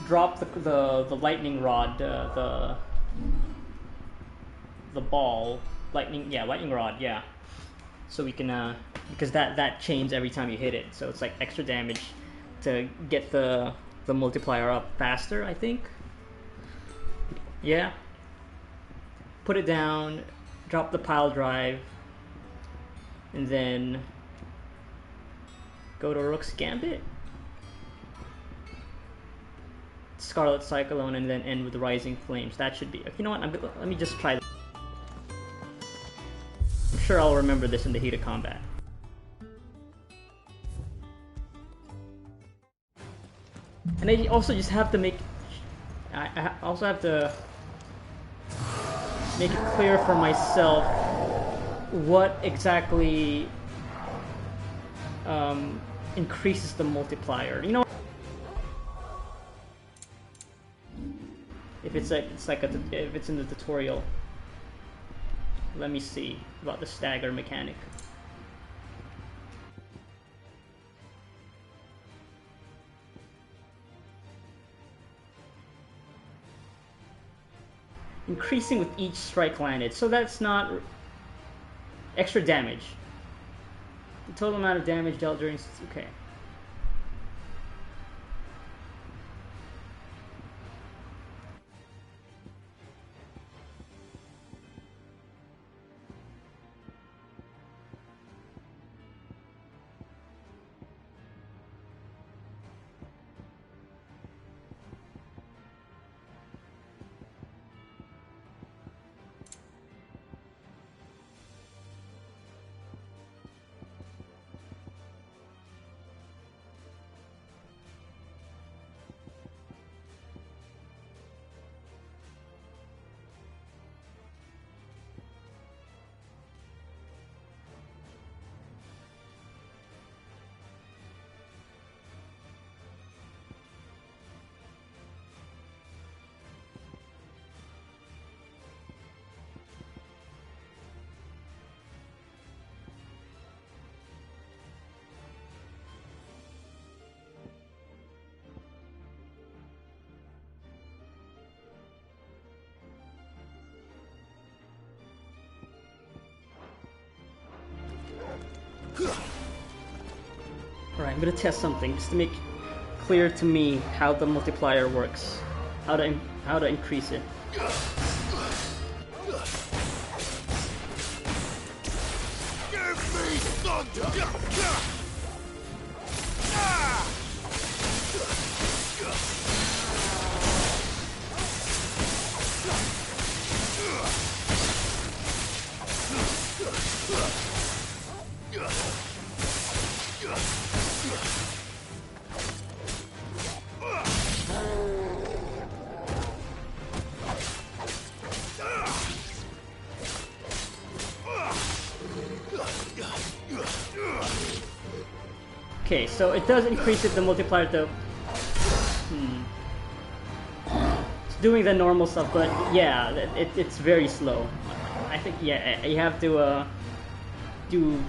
drop the lightning rod, the ball, lightning rod, yeah. So we can because that chains every time you hit it, so it's like extra damage to get the multiplier up faster, I think. Yeah. Put it down, drop the pile drive, and then go to Rook's Gambit, Scarlet Cyclone, and then end with Rising Flames. That should be... You know what? Let me just try this. I'm sure I'll remember this in the heat of combat. And I also just have to make... I also have to make it clear for myself what exactly increases the multiplier. You know, if it's in the tutorial. Let me see about the stagger mechanic. Increasing with each strike landed, so that's not extra damage. The total amount of damage dealt during... Okay. Alright, I'm gonna test something just to make clear to me how the multiplier works, how to increase it. Give me thunder! Okay, so it does increase it, the multiplier, though. It's doing the normal stuff, but yeah, it's very slow. I think, yeah, you have to do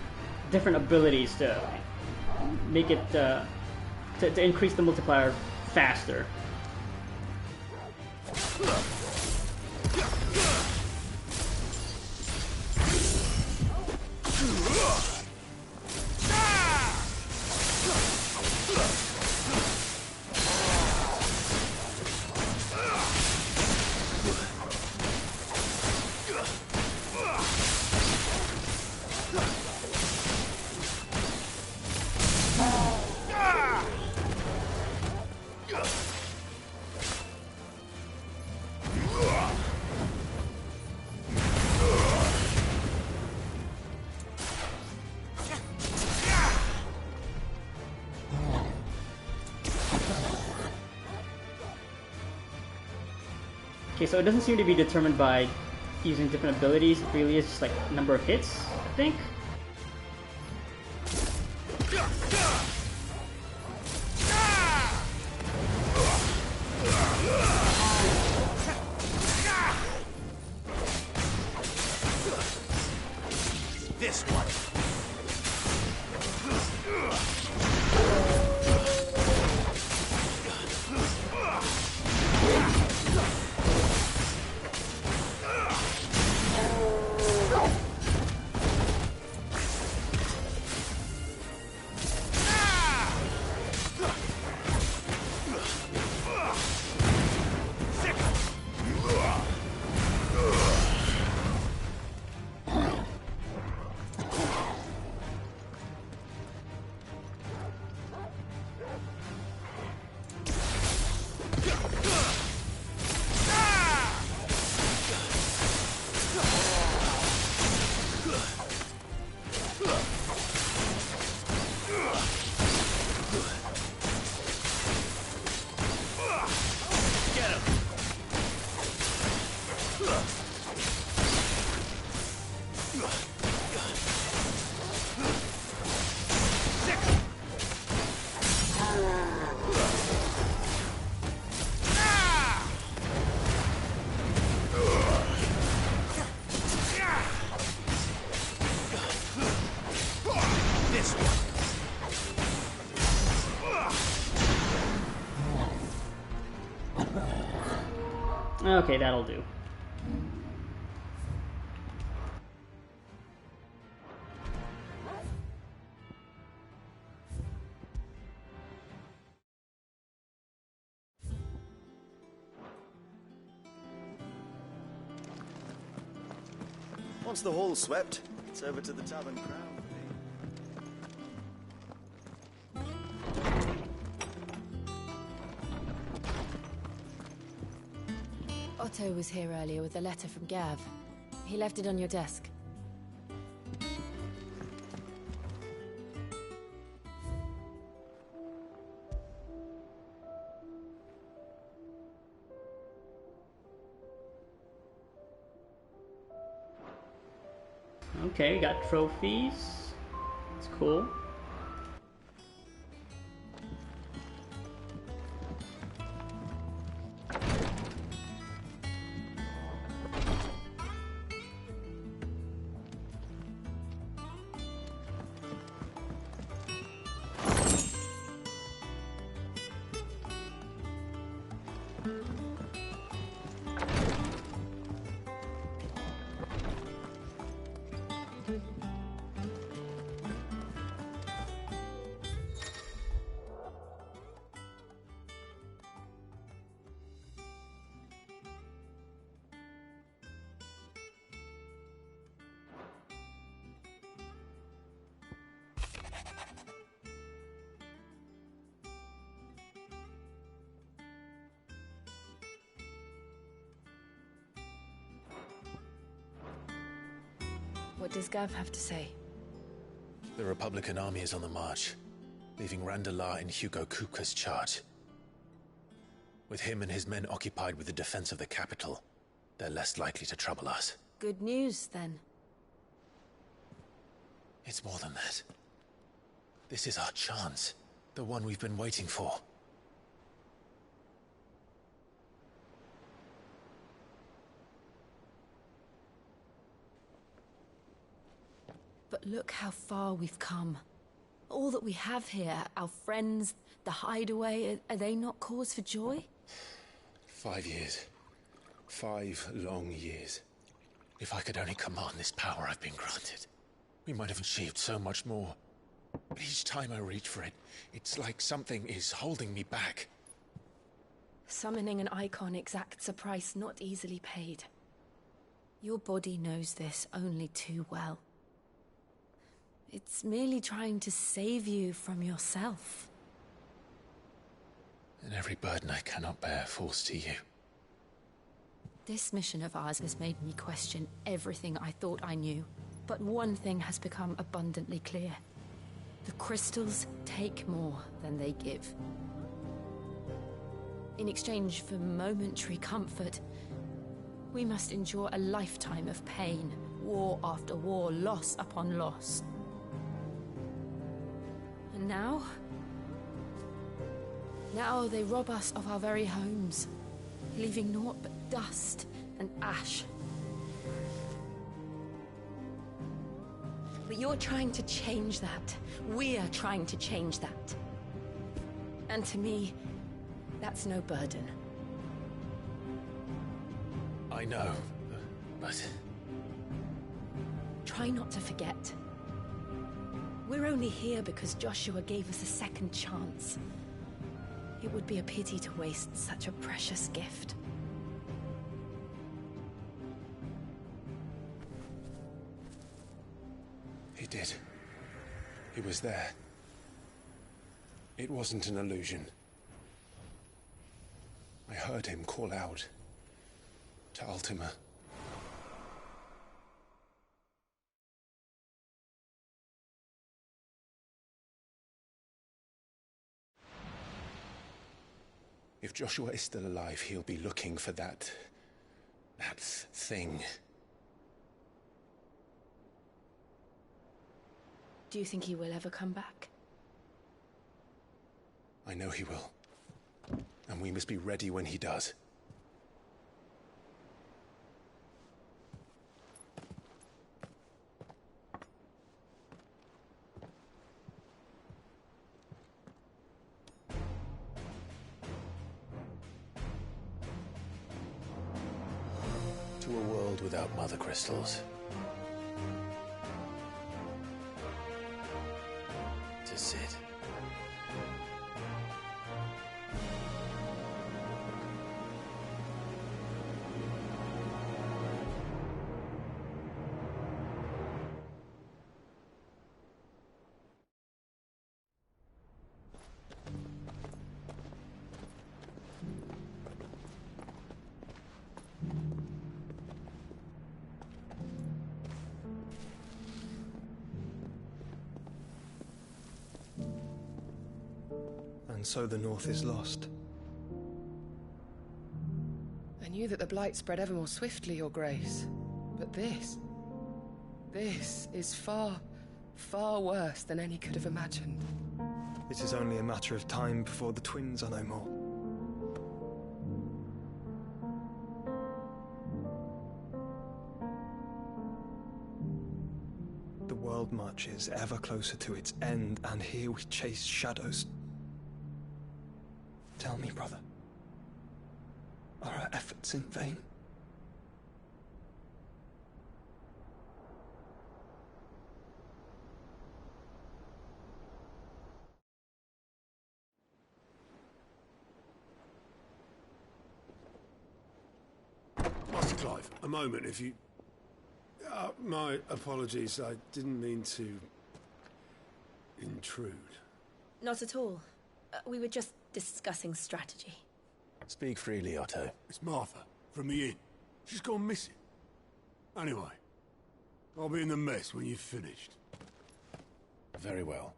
different abilities to make it, to increase the multiplier faster. Okay, so it doesn't seem to be determined by using different abilities. It really is just like number of hits, I think. This one. Okay, that'll do. Once the hall's swept, it's over to the Tavern Crown for me. Otto was here earlier with a letter from Gav. He left it on your desk. Okay, got trophies. It's cool. What does Gav have to say? The Republican army is on the march, leaving Randalar in Hugo Kupka's charge. With him and his men occupied with the defense of the capital, they're less likely to trouble us. Good news, then. It's more than that. This is our chance. The one we've been waiting for. But look how far we've come. All that we have here, our friends, the hideaway, are they not cause for joy? 5 years. 5 long years. If I could only command this power I've been granted, we might have achieved so much more. But each time I reach for it, it's like something is holding me back. Summoning an icon exacts a price not easily paid. Your body knows this only too well. It's merely trying to save you from yourself. And every burden I cannot bear falls to you. This mission of ours has made me question everything I thought I knew. But one thing has become abundantly clear. The crystals take more than they give. In exchange for momentary comfort, We must endure a lifetime of pain, war after war, loss upon loss. And now? Now they rob us of our very homes, leaving naught but dust and ash. But you're trying to change that. We're trying to change that. And to me, that's no burden. I know, but... Try not to forget. We're only here because Joshua gave us a second chance. It would be a pity to waste such a precious gift. He did. He was there. It wasn't an illusion. I heard him call out to Ultima. If Joshua is still alive, he'll be looking for that thing. Do you think he will ever come back? I know he will. And we must be ready when he does. To a world without mother crystals. To Sid. And so the North is lost. I knew that the Blight spread ever more swiftly, Your Grace. But this is far, far worse than any could have imagined. It is only a matter of time before the twins are no more. The world marches ever closer to its end, and here we chase shadows. Tell me, brother, are our efforts in vain? Master Clive, a moment, if you... my apologies, I didn't mean to... intrude. Not at all. We were just discussing strategy. Speak freely, Otto. It's Martha, from the inn. She's gone missing. Anyway, I'll be in the mess when you've finished. Very well.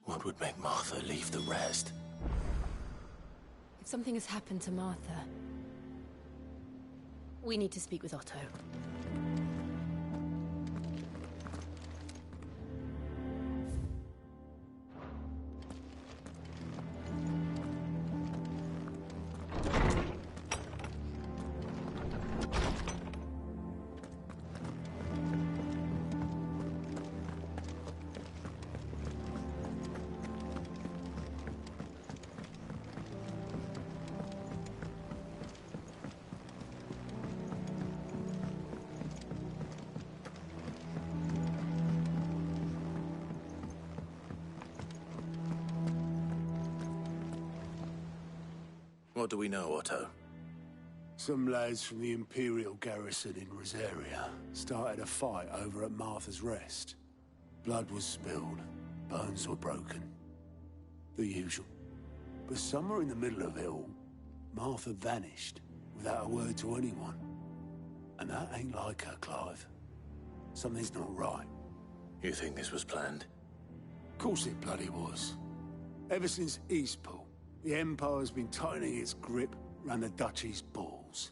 What would make Martha leave the rest? If something has happened to Martha, we need to speak with Otto. What do we know, Otto? Some lads from the Imperial garrison in Rosaria started a fight over at Martha's Rest. Blood was spilled, bones were broken. The usual. But somewhere in the middle of it all, Martha vanished without a word to anyone. And that ain't like her, Clive. Something's not right. You think this was planned? Of course it bloody was. Ever since Eastpool, the Empire's been tightening its grip round the Duchy's balls.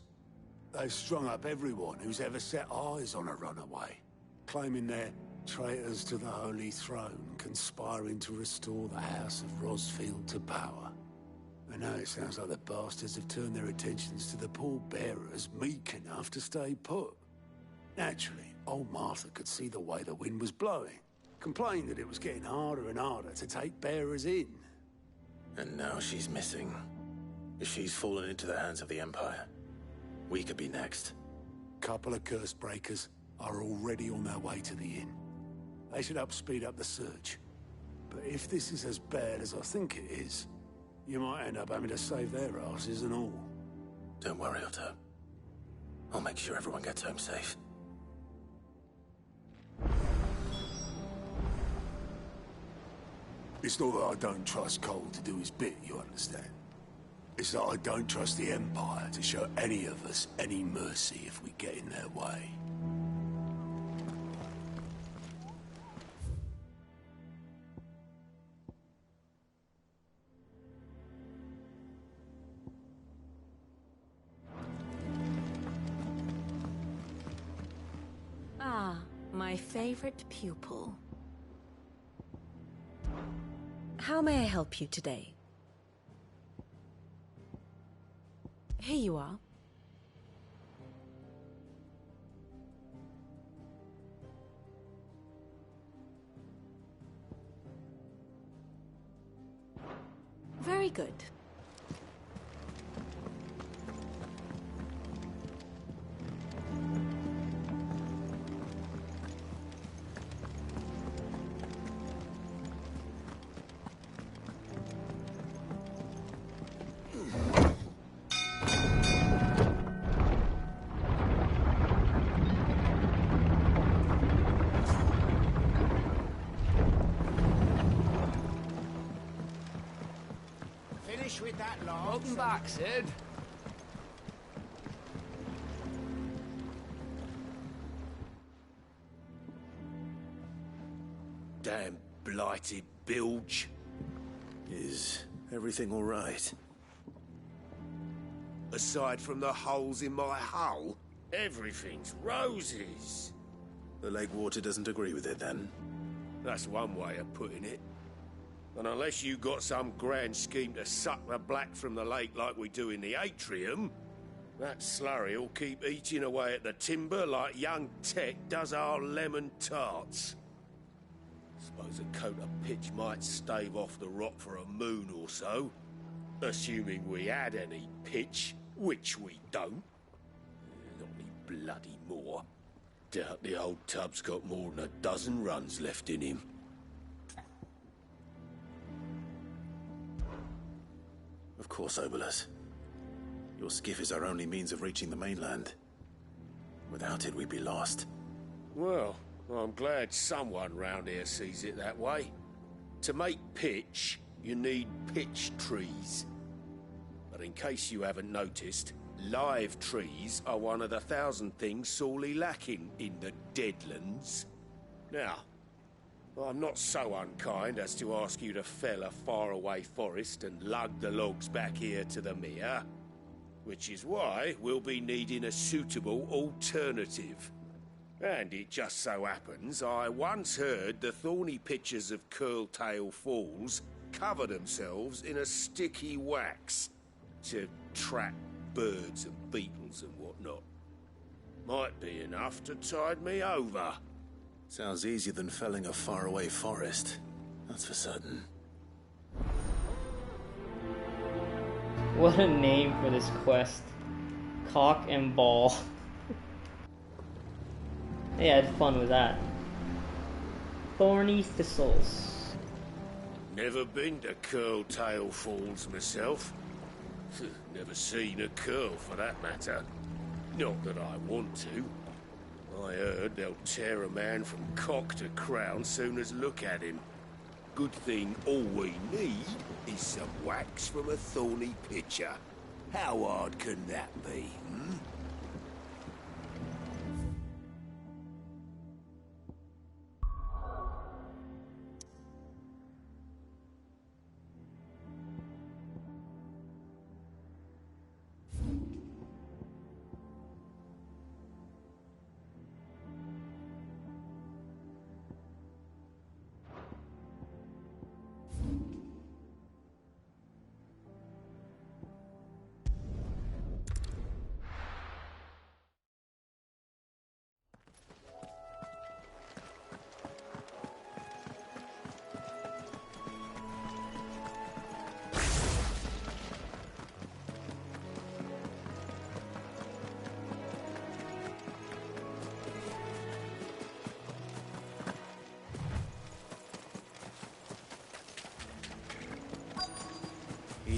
They've strung up everyone who's ever set eyes on a runaway, claiming they're traitors to the Holy Throne, conspiring to restore the House of Rosfield to power. And now it sounds like the bastards have turned their attentions to the pallbearers meek enough to stay put. Naturally, old Martha could see the way the wind was blowing, complained that it was getting harder and harder to take bearers in. And now she's missing. If she's fallen into the hands of the Empire, we could be next. Couple of curse breakers are already on their way to the inn. They should speed up the search. But if this is as bad as I think it is, you might end up having to save their asses and all. Don't worry, Otto. I'll make sure everyone gets home safe. It's not that I don't trust Cole to do his bit, you understand? It's that I don't trust the Empire to show any of us any mercy if we get in their way. Ah, my favorite pupil. How may I help you today? Here you are. Very good. With that log. Welcome back, Sid. Damn blighted bilge. Is everything all right? Aside from the holes in my hull, everything's roses. The lake water doesn't agree with it, then? That's one way of putting it. And unless you got some grand scheme to suck the black from the lake like we do in the atrium, that slurry'll keep eating away at the timber like young Tech does our lemon tarts. Suppose a coat of pitch might stave off the rot for a moon or so, assuming we had any pitch, which we don't. Not any bloody more. Doubt the old tub's got more than a dozen runs left in him. Of course, Obolus. Your skiff is our only means of reaching the mainland. Without it, we'd be lost. Well, I'm glad someone round here sees it that way. To make pitch, you need pitch trees. But in case you haven't noticed, live trees are one of the 1,000 things sorely lacking in the Deadlands. Now, I'm not so unkind as to ask you to fell a faraway forest and lug the logs back here to the mere, which is why we'll be needing a suitable alternative. And it just so happens I once heard the thorny pitchers of Curltail Falls cover themselves in a sticky wax to trap birds and beetles and whatnot. Might be enough to tide me over. Sounds easier than felling a faraway forest. That's for certain. What a name for this quest. Cock and ball. Yeah, I had fun with that. Thorny thistles. Never been to Curltail Falls myself. Never seen a curl for that matter. Not that I want to. I heard they'll tear a man from cock to crown soon as look at him. Good thing all we need is some wax from a thorny pitcher. How hard can that be,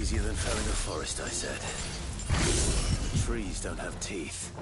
easier than felling a forest, I said. Trees don't have teeth.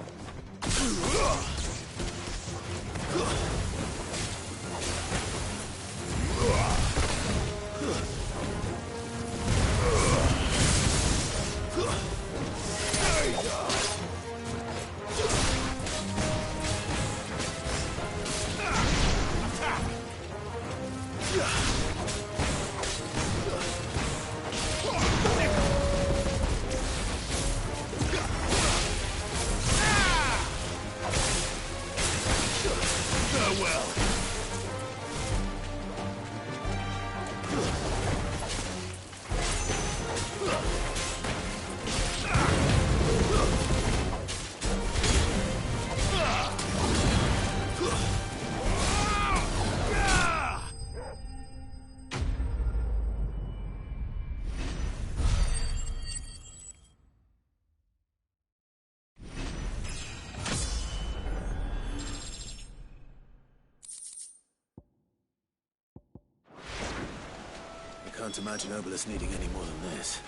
Can't imagine Obelisk needing any more than this.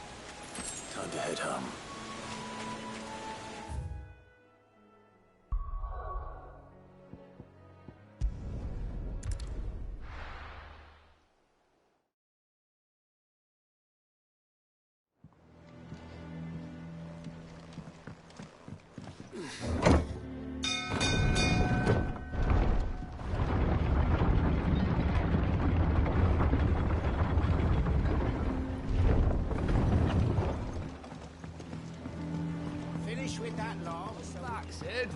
Time to head home. With that law, what's that, Sid?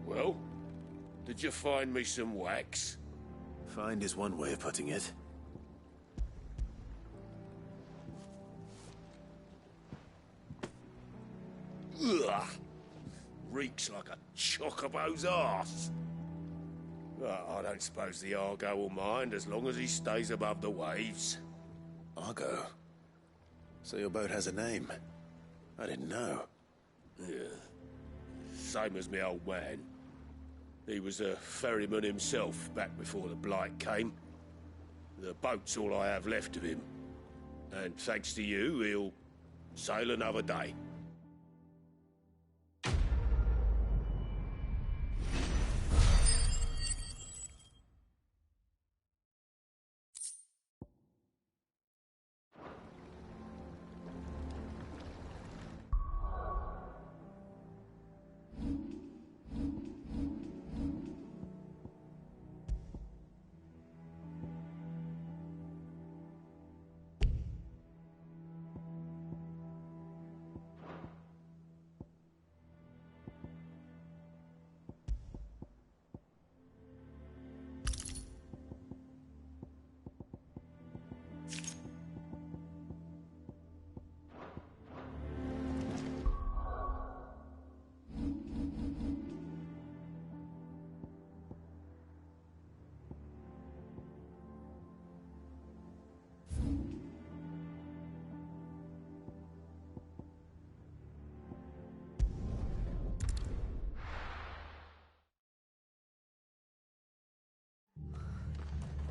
Well, did you find me some wax? Find is one way of putting it. Ugh! Reeks like a chocobo's arse. Well, I don't suppose the Argo will mind as long as he stays above the waves. Argo? So your boat has a name? I didn't know. Yeah. Same as me old man. He was a ferryman himself back before the Blight came. The boat's all I have left of him. And thanks to you, he'll sail another day.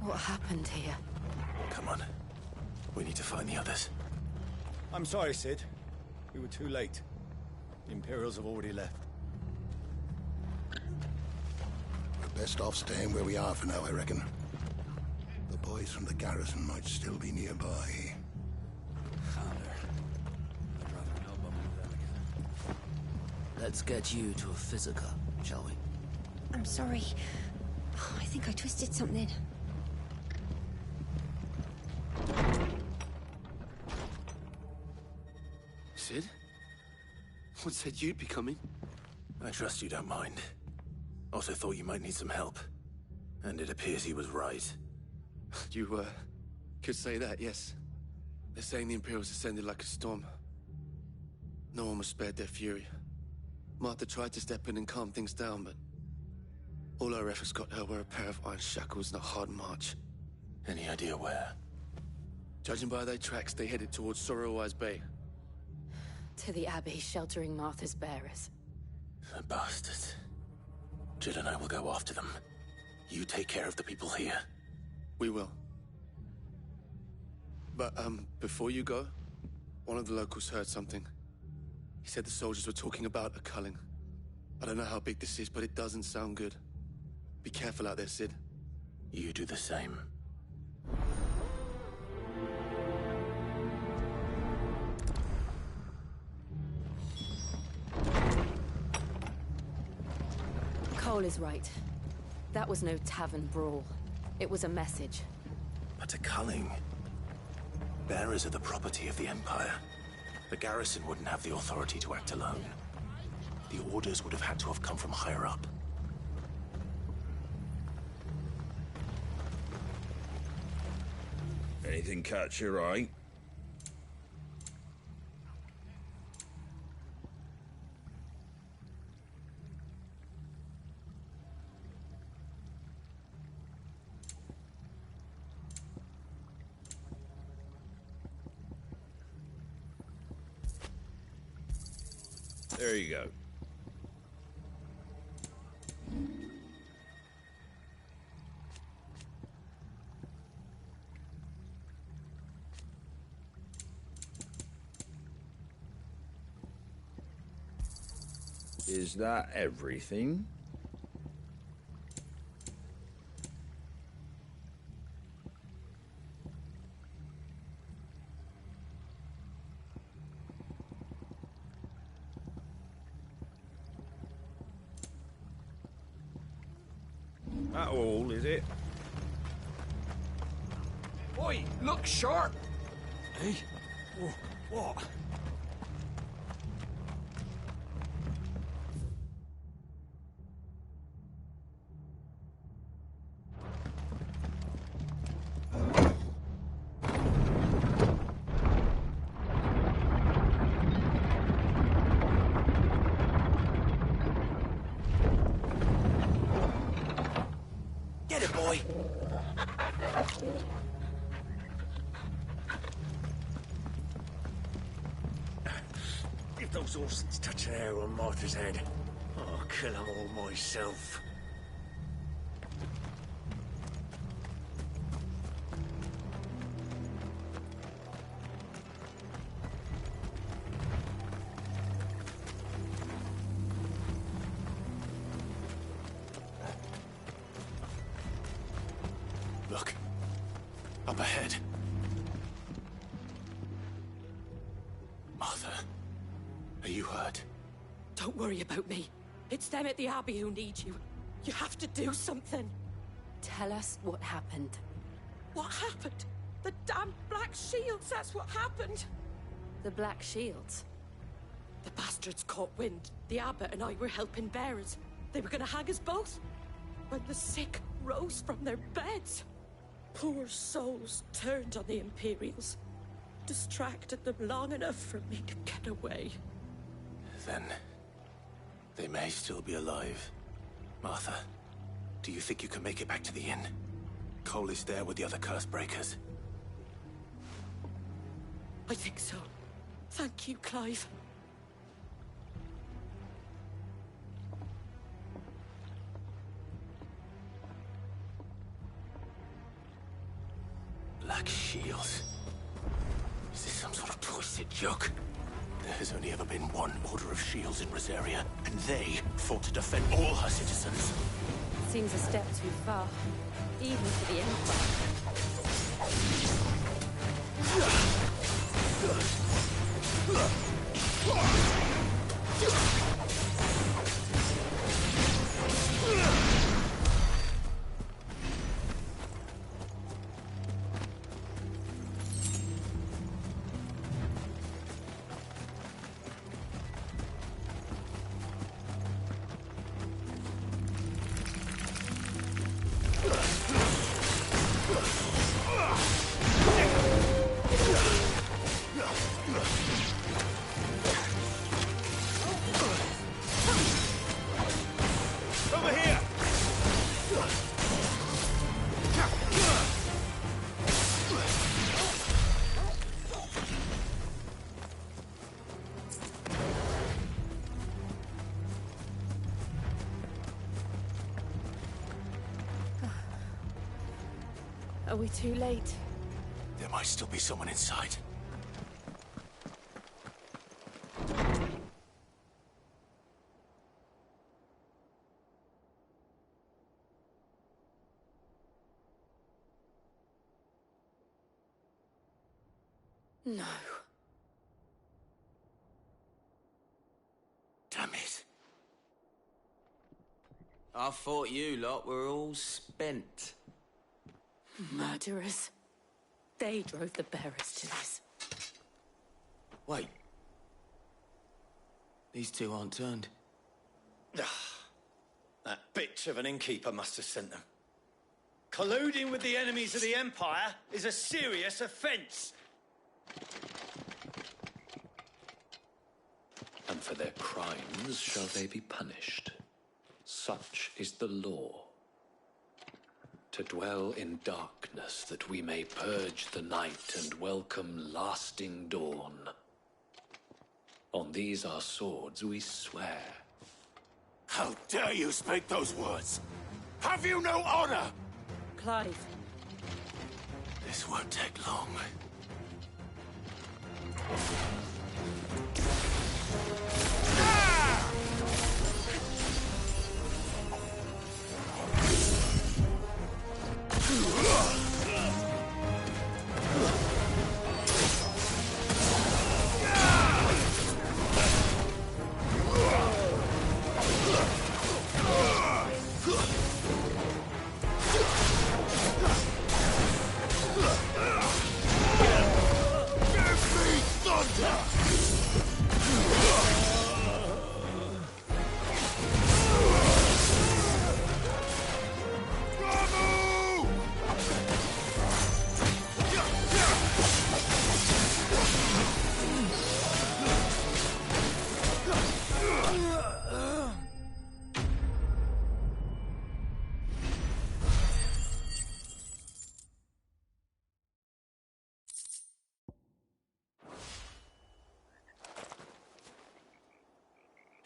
What happened here? Come on. We need to find the others. I'm sorry, Sid. We were too late. The Imperials have already left. We're best off staying where we are for now, I reckon. The boys from the garrison might still be nearby. Let's get you to a physica, shall we? I'm sorry. Oh, I think I twisted something. Sid? What said you'd be coming? I trust you don't mind. Also thought you might need some help. And it appears he was right. You, could say that, yes. They're saying the Imperials ascended like a storm. No one was spared their fury. Martha tried to step in and calm things down, but all our efforts got her were a pair of iron shackles and a hard march. Any idea where? Judging by their tracks, they headed towards Sorrowwise Bay. To the Abbey sheltering Martha's bearers. The bastards. Jill and I will go after them. You take care of the people here. We will. But, before you go, one of the locals heard something. He said the soldiers were talking about a culling. I don't know how big this is, but it doesn't sound good. Be careful out there, Sid. You do the same. Cole is right. That was no tavern brawl. It was a message. But a culling. Bearers are the property of the Empire. The garrison wouldn't have the authority to act alone. The orders would have had to have come from higher up. Anything catch your eye? There you go. Is that everything? That all, is it? Oi, look sharp! Hey? What? Get it, boy! If those horses touch an arrow on Martha's head, I'll kill them all myself. Look. Up ahead. Martha. Are you hurt? Don't worry about me. It's them at the Abbey who need you. You have to do something. Tell us what happened. What happened? The damn Black Shields, that's what happened. The Black Shields? The bastards caught wind. The abbot and I were helping bearers. They were gonna hang us both. When the sick rose from their beds. Poor souls turned on the Imperials. Distracted them long enough for me to get away. Then... they may still be alive. Martha, do you think you can make it back to the inn? Cole is there with the other curse breakers. I think so. Thank you, Clive. Black Shields. Is this some sort of twisted joke? There has only ever been one Order of Shields in Rosaria, and they fought to defend all her citizens. Seems a step too far, even for the Are we too late? There might still be someone inside. No. Damn it. I thought you lot were all spent. Murderers. They drove the bearers to this. Wait. These two aren't turned. That bitch of an innkeeper must have sent them. Colluding with the enemies of the Empire is a serious offence. And for their crimes shall they be punished. Such is the law. To dwell in darkness that we may purge the night and welcome lasting dawn. On these our swords we swear. How dare you speak those words? Have you no honor? Clive. This won't take long.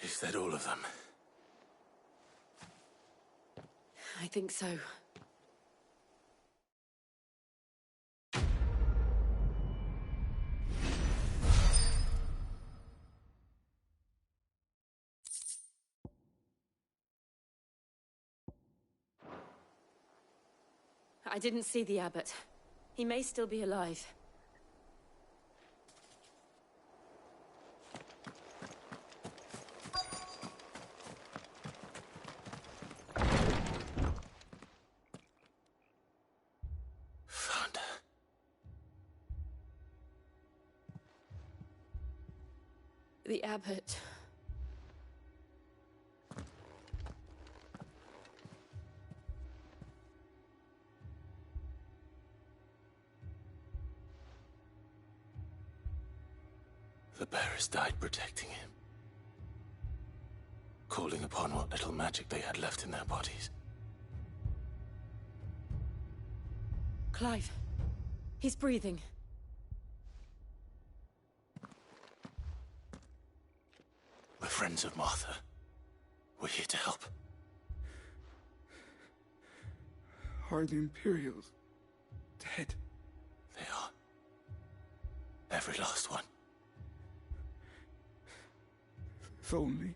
Is that all of them? I think so. I didn't see the abbot. He may still be alive. Found her. The abbot. The bearers died protecting him. Calling upon what little magic they had left in their bodies. Clive. He's breathing. We're friends of Martha. We're here to help. Are the Imperials dead? They are. Every last one. If only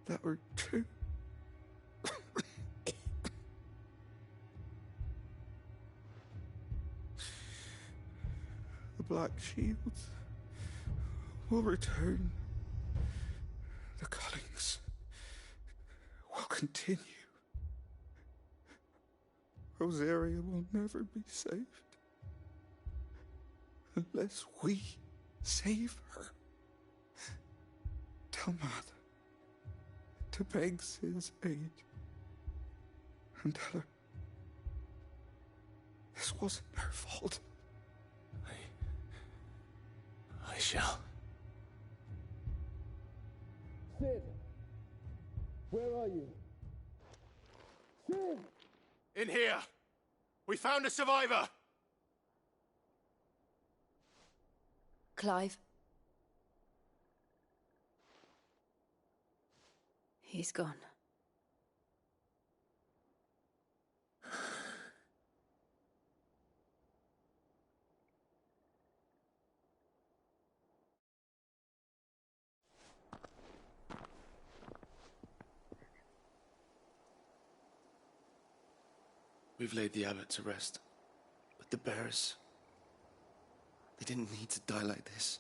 that were true. The Black Shields will return. The cullings will continue. Rosaria will never be saved unless we save her. Tell Mother to beg Sid's aid and tell her this wasn't her fault. I shall. Sid! Where are you? Sid! In here! We found a survivor! Clive. He's gone. We've laid the abbot to rest. But the bearers... they didn't need to die like this.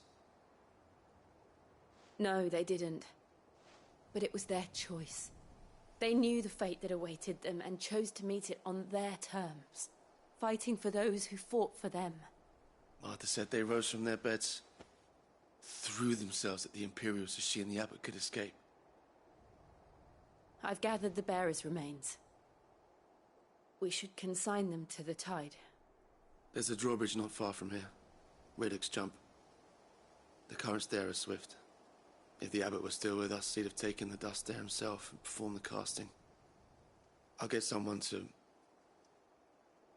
No, they didn't. But it was their choice. They knew the fate that awaited them and chose to meet it on their terms, fighting for those who fought for them. Martha said they rose from their beds, threw themselves at the Imperials so she and the abbot could escape. I've gathered the bearers' remains. We should consign them to the tide. There's a drawbridge not far from here. Radix Jump. The currents there are swift. If the abbot was still with us, he'd have taken the dust there himself and performed the casting. I'll get someone to...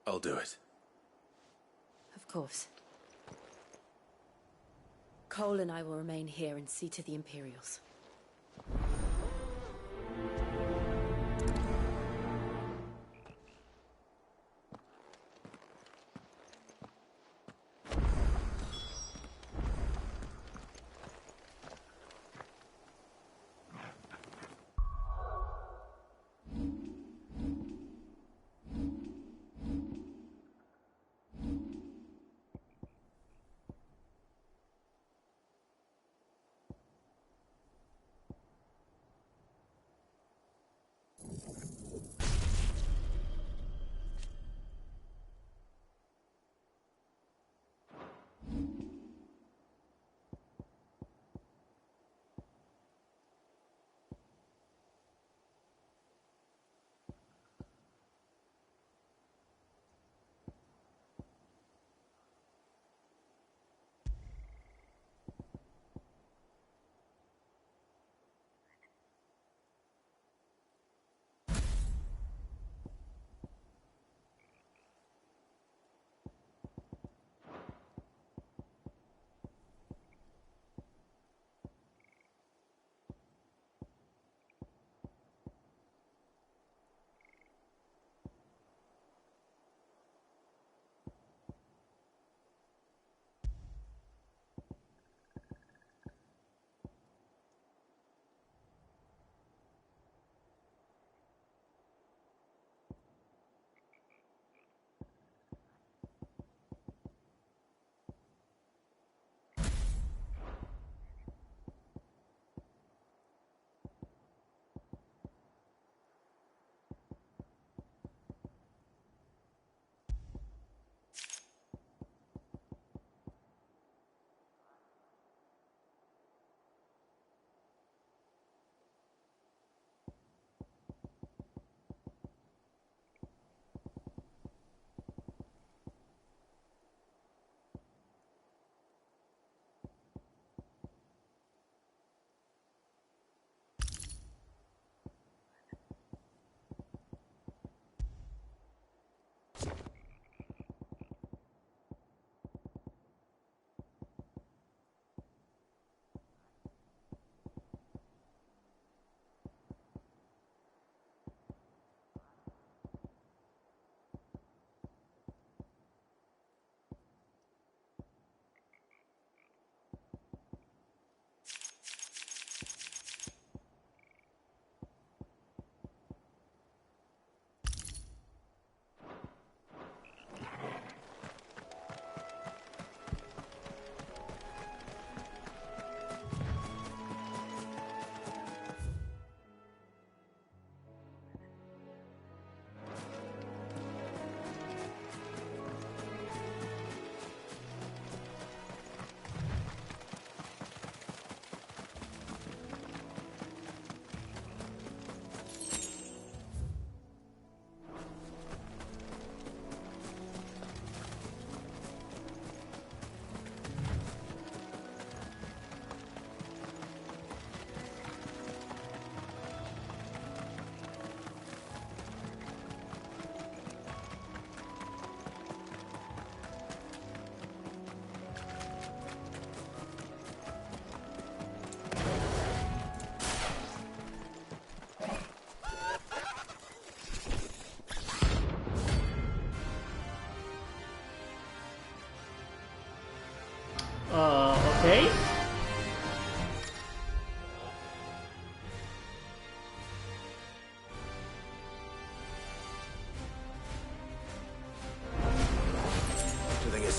I'll do it. Of course. Cole and I will remain here and see to the Imperials.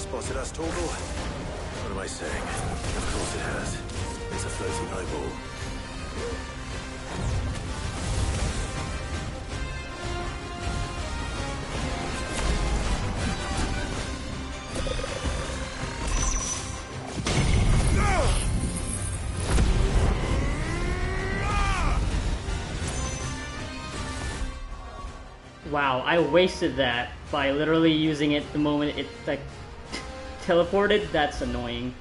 spotted us, Torgal? What am I saying? Of course it has. It's a floating eyeball. Wow, I wasted that by literally using it the moment it like teleported. That's annoying.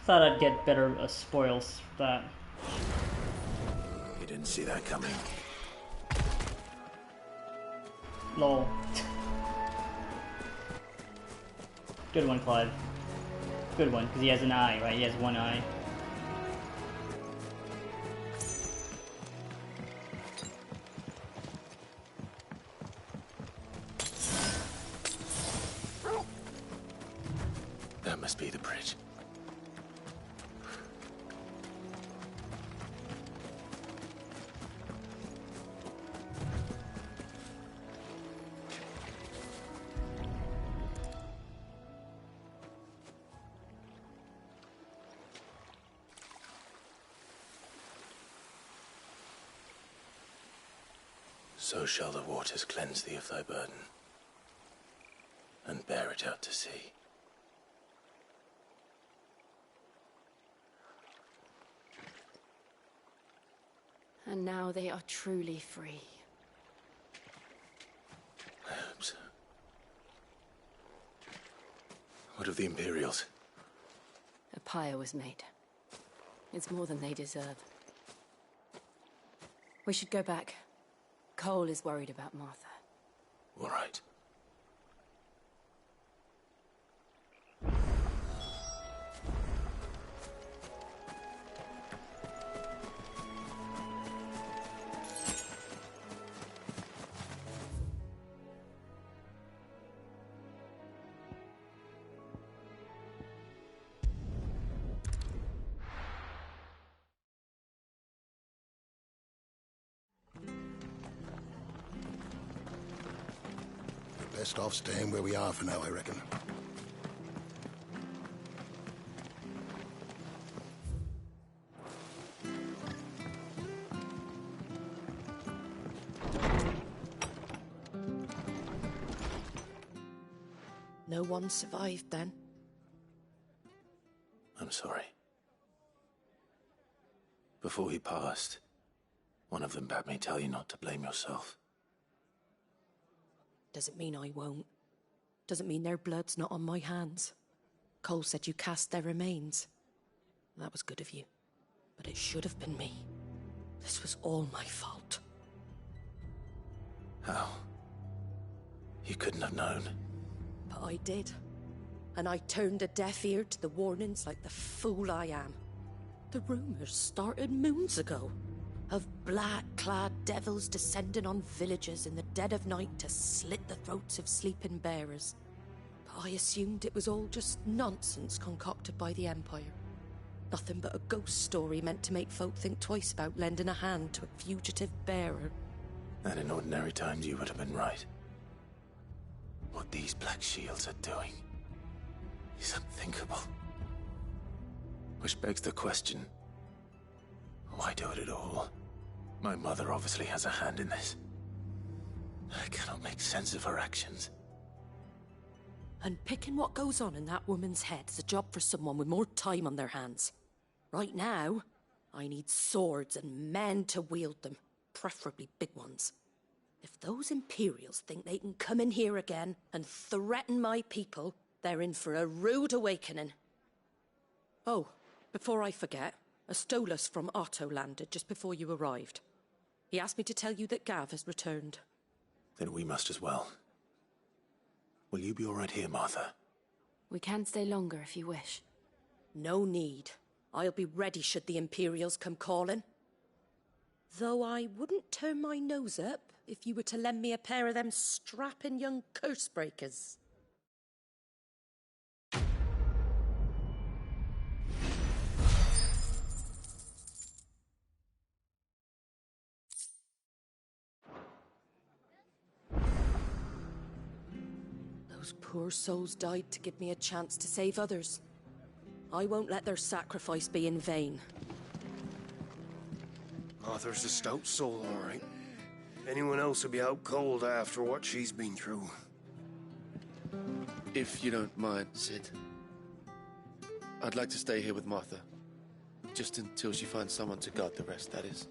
Thought I'd get better spoils for that. You didn't see that coming. Lol. Good one, Clive. Good one, because he has an eye, right? He has one eye. must be the bridge. So shall the waters cleanse thee of thy burden, and bear it out to sea. And now they are truly free. I hope so. What of the Imperials? A pyre was made. It's more than they deserve. We should go back. Cole is worried about Martha. All right. Best off staying where we are for now, I reckon. No one survived then? I'm sorry. Before he passed, one of them bade me tell you not to blame yourself. Doesn't mean I won't. Doesn't mean their blood's not on my hands. Cole said you cast their remains. That was good of you. But it should have been me. This was all my fault. How? You couldn't have known. But I did. And I turned a deaf ear to the warnings like the fool I am. The rumors started moons ago. Of black-clad devils descending on villages in the dead of night to slit the throats of sleeping bearers. But I assumed it was all just nonsense concocted by the Empire. Nothing but a ghost story meant to make folk think twice about lending a hand to a fugitive bearer. And in ordinary times you would have been right. What these Black Shields are doing is unthinkable. Which begs the question, why do it at all? My mother obviously has a hand in this. I cannot make sense of her actions. And picking what goes on in that woman's head is a job for someone with more time on their hands. Right now, I need swords and men to wield them, preferably big ones. If those Imperials think they can come in here again and threaten my people, they're in for a rude awakening. Oh, before I forget, a Stolas from Otto landed just before you arrived. He asked me to tell you that Gav has returned. Then we must as well. Will you be all right here, Martha? We can stay longer if you wish. No need. I'll be ready should the Imperials come calling. Though I wouldn't turn my nose up if you were to lend me a pair of them strapping young curse-breakers. Those poor souls died to give me a chance to save others. I won't let their sacrifice be in vain. Arthur's a stout soul, all right. Anyone else would be out cold after what she's been through. If you don't mind, Sid, I'd like to stay here with Martha. Just until she finds someone to guard the rest, that is.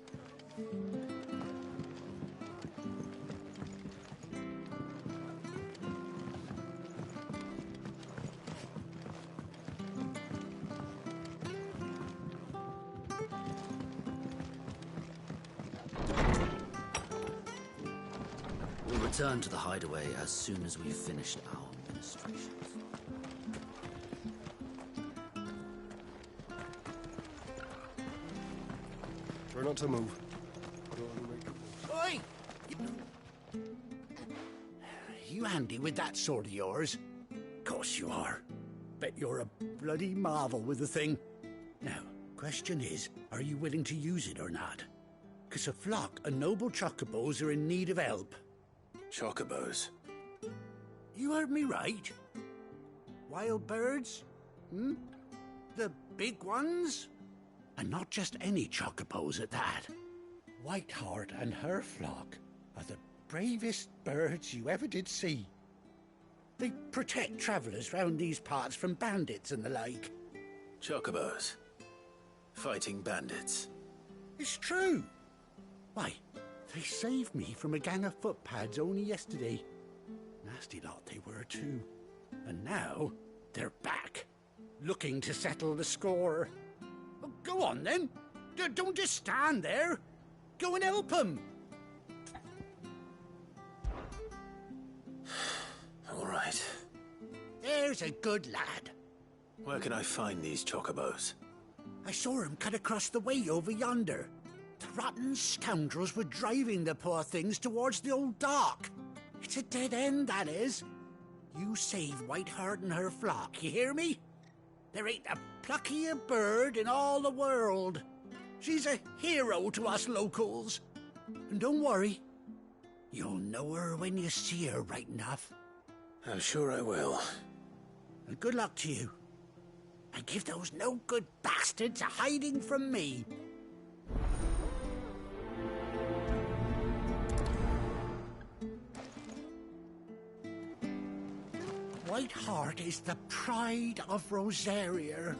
We'll return to the hideaway as soon as we've finished our ministrations. Try not to move. Oi! You handy with that sword of yours? Course you are. bet you're a bloody marvel with the thing. Now, question is, are you willing to use it or not? 'Cause a flock of noble chocobos are in need of help. Chocobos? You heard me right. Wild birds? Hmm? The big ones? And not just any chocobos at that. Whiteheart and her flock are the bravest birds you ever did see. They protect travellers round these parts from bandits and the like. Chocobos? Fighting bandits? It's true. Why, they saved me from a gang of footpads only yesterday. Nasty lot they were too. And now, they're back, looking to settle the score. Well, go on then. Don't just stand there. Go and help them. All right. There's a good lad. Where can I find these chocobos? I saw him cut across the way over yonder. The rotten scoundrels were driving the poor things towards the old dock. It's a dead end, that is. You save Whiteheart and her flock, you hear me? There ain't a pluckier bird in all the world. She's a hero to us locals. And don't worry, you'll know her when you see her right enough. I'm sure I will. And good luck to you. And give those no-good bastards a hiding from me. Whiteheart is the pride of Rosaria.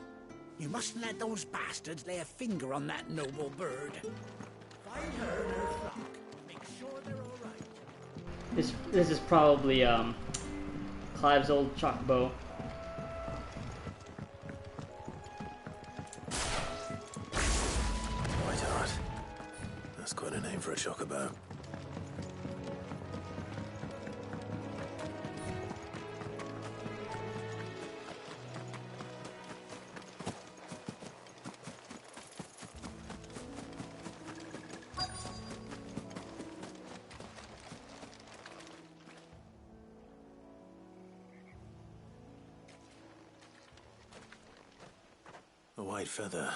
You mustn't let those bastards lay a finger on that noble bird. Find her and her flock. Make sure they're all right. This is probably Clive's old chocobo. Whiteheart. That's quite a name for a chocobo. A white feather.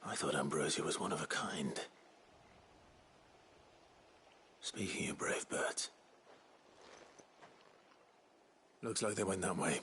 I thought Ambrosia was one of a kind. Speaking of brave birds. Looks like they went that way.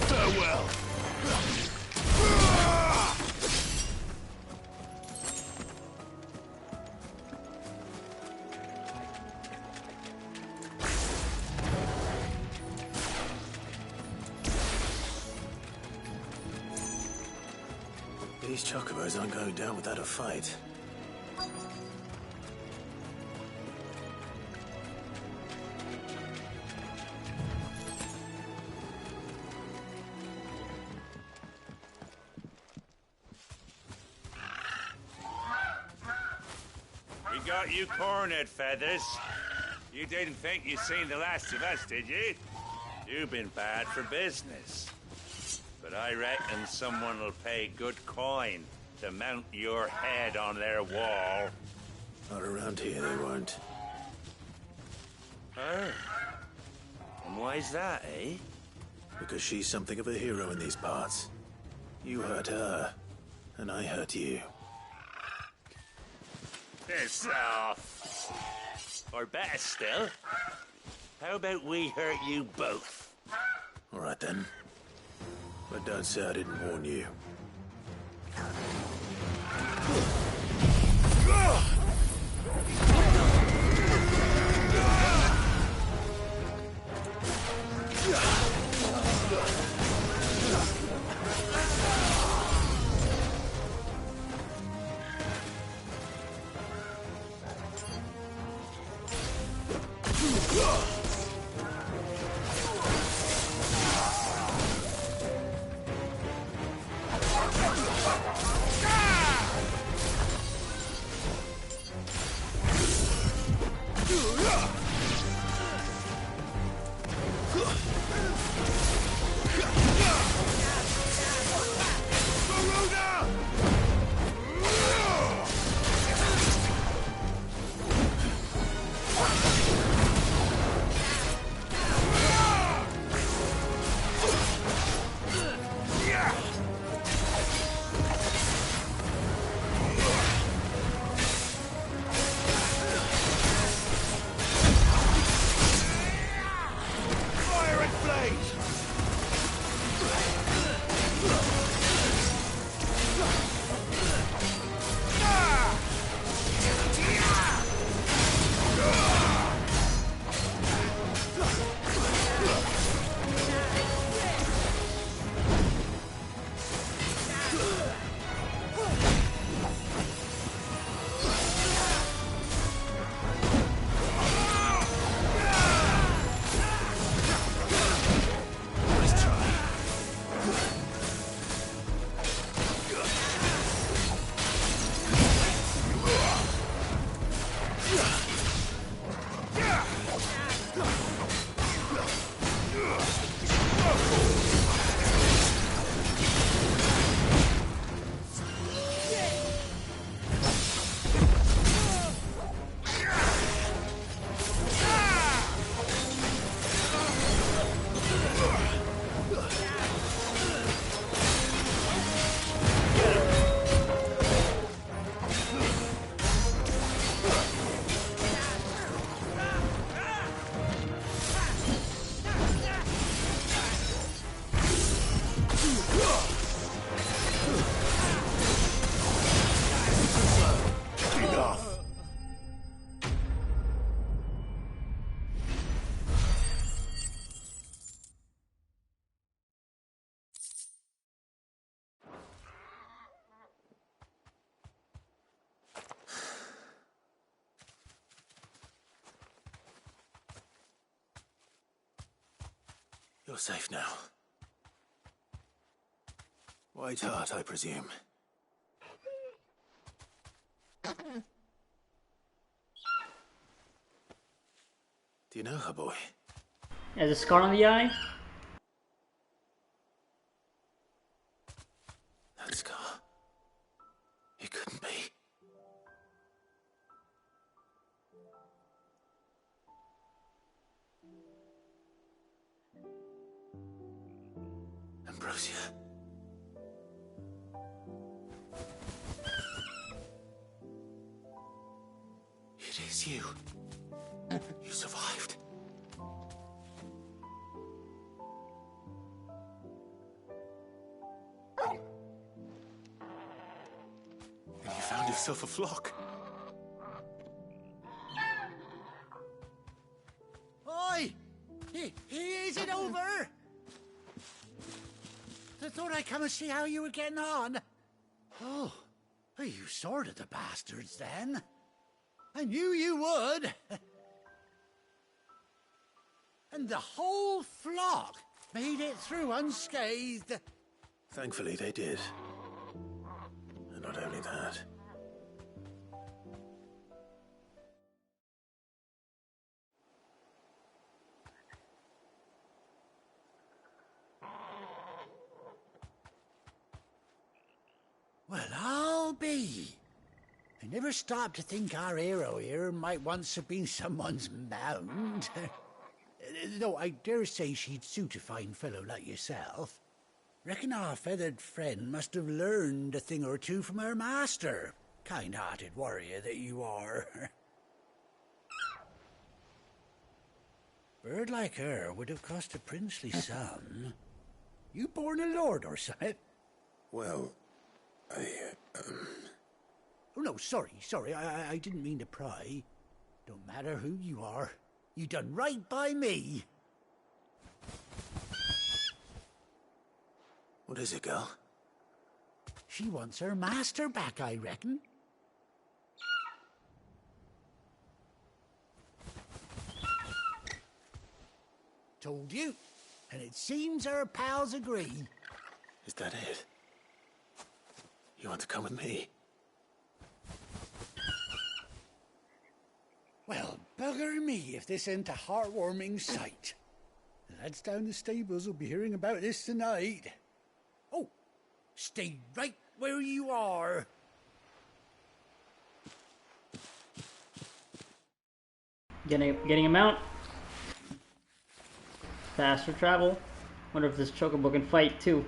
Farewell. These chocobos aren't going down without a fight. We got you cornered, Feathers. You didn't think you'd seen the last of us, did you? You've been bad for business. But I reckon someone will pay good coin to mount your head on their wall. Not around here, they won't. Oh. And why's that, eh? Because she's something of a hero in these parts. You hurt her, and I hurt you. Piss off. Or better still, how about we hurt you both? All right, then. But don't say I didn't warn you. You're safe now. White Hart, I presume. Do you know her, boy? Has a scar on the eye? That scar. It couldn't be. Ambrosia. It is you. You survived. And you found yourself a flock. Oi! Is it over? I thought I'd come and see how you were getting on. Oh, you sorted the bastards then. I knew you would. And the whole flock made it through unscathed. Thankfully, they did. And not only that. Well, I'll be. I never stopped to think our hero here might once have been someone's mount. Though I dare say she'd suit a fine fellow like yourself. Reckon our feathered friend must have learned a thing or two from her master. Kind-hearted warrior that you are. Bird like her would have cost a princely sum. You born a lord or something? Well, Oh, no, sorry, I didn't mean to pry. Don't matter who you are. You done right by me. What is it, girl? She wants her master back, I reckon. Told you. And it seems her pals agree. Is that it? You want to come with me? Well, bugger me if this ain't a heartwarming sight. The lads down the stables will be hearing about this tonight. Oh, stay right where you are. Getting him out. Faster travel. Wonder if this chocobo can fight too.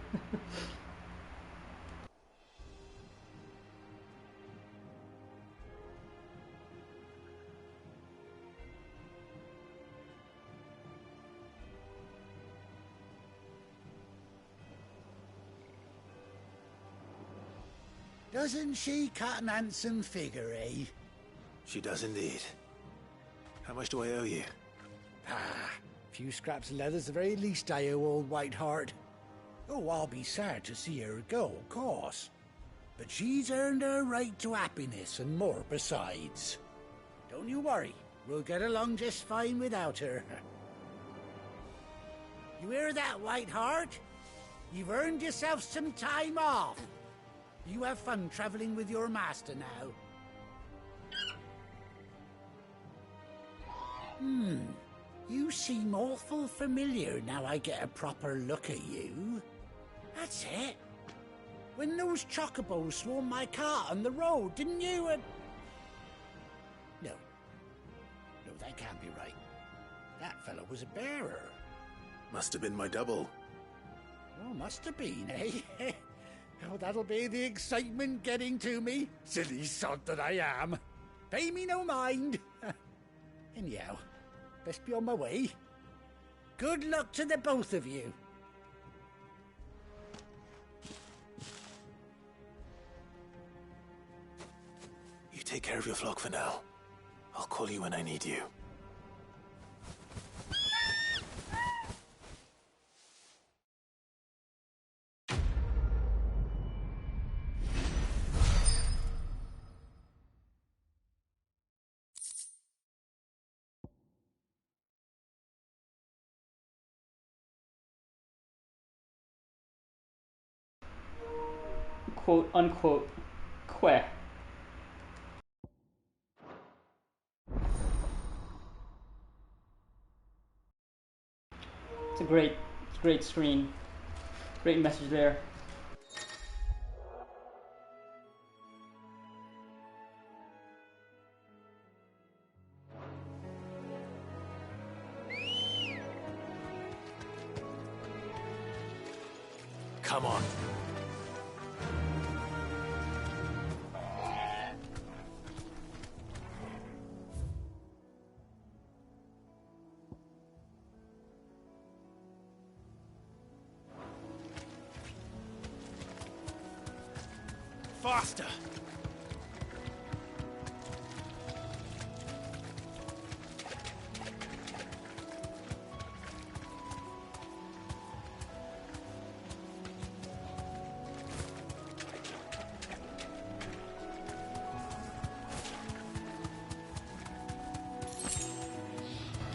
Doesn't she cut an handsome figure, eh? She does indeed. How much do I owe you? Ah, a few scraps of leather's the very least I owe old White Hart. Oh, I'll be sad to see her go, of course. But she's earned her right to happiness and more besides. Don't you worry, we'll get along just fine without her. You hear that, White Hart? You've earned yourself some time off. You have fun traveling with your master now. You seem awful familiar now I get a proper look at you. That's it. When those chocobos swarmed my cart on the road, didn't you? No, that can't be right. That fellow was a bearer. Must have been my double. Oh, must have been, eh? Oh, that'll be the excitement getting to me. Silly sod that I am. Pay me no mind. Anyhow, best be on my way. Good luck to the both of you. You take care of your flock for now. I'll call you when I need you. quote-unquote que. It's a great screen. Great message there. Come on. Faster!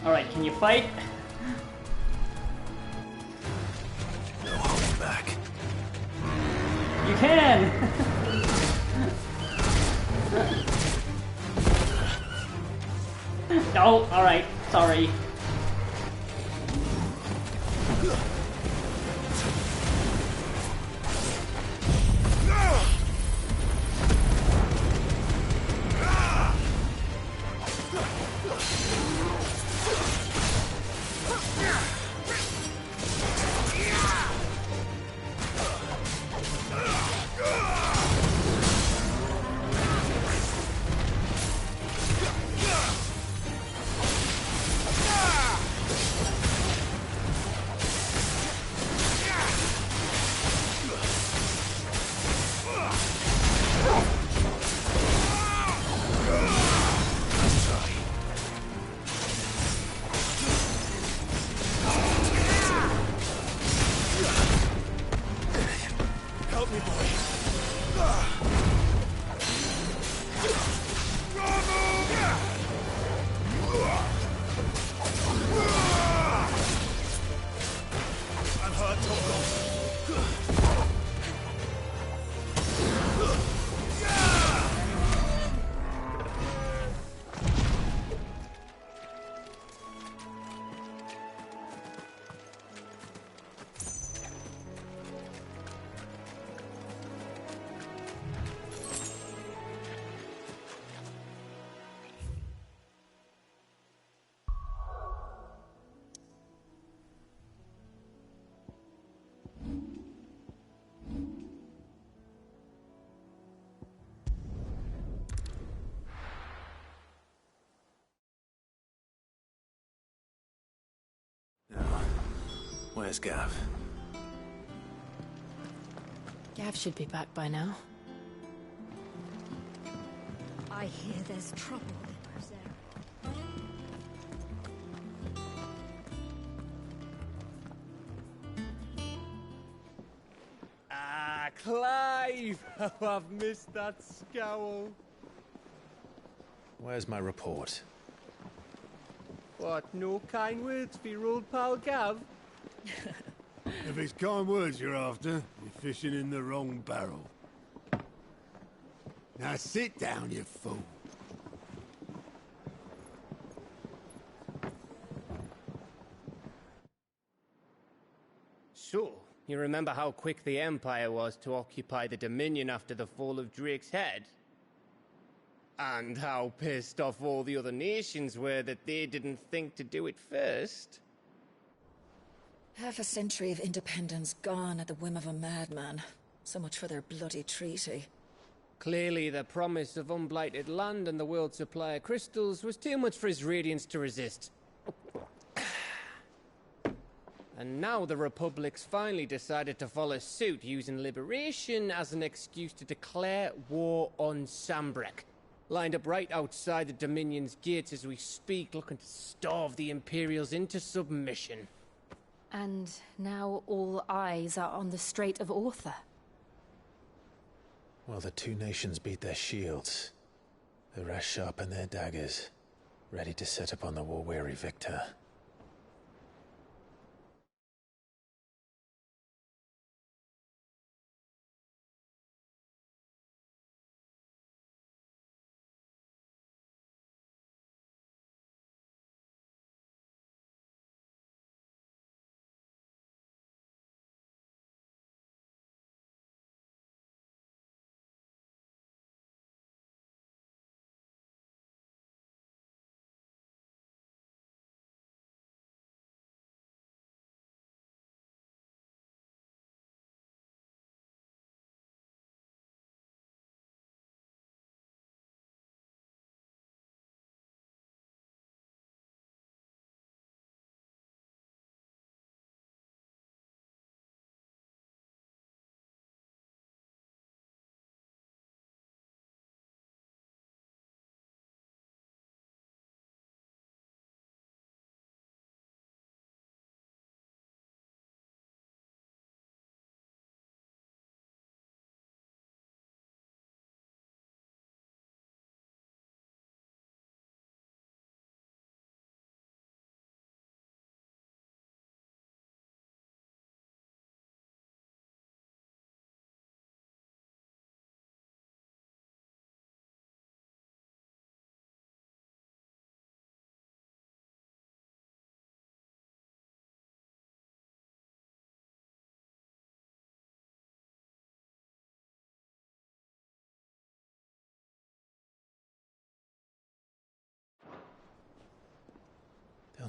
Alright, can you fight? No holding back. You can! No, alright, sorry. Help me, boy. I'm hurt, Torgal. Where's Gav? Gav should be back by now. I hear there's trouble in Berserk. Ah, Clive! How I've missed that scowl. Where's my report? What, no kind words for your old pal Gav? If it's kind words you're after, you're fishing in the wrong barrel. Now sit down, you fool. So, you remember how quick the Empire was to occupy the Dominion after the fall of Drake's head? And how pissed off all the other nations were that they didn't think to do it first? Half a century of independence gone at the whim of a madman. So much for their bloody treaty. Clearly, the promise of unblighted land and the world's supply of crystals was too much for his radiance to resist. And now the Republic's finally decided to follow suit, using liberation as an excuse to declare war on Sambrek. Lined up right outside the Dominion's gates as we speak, looking to starve the Imperials into submission. And now all eyes are on the Strait of Author. Well, the two nations beat their shields. The rest sharpen their daggers, ready to set upon the war-weary victor.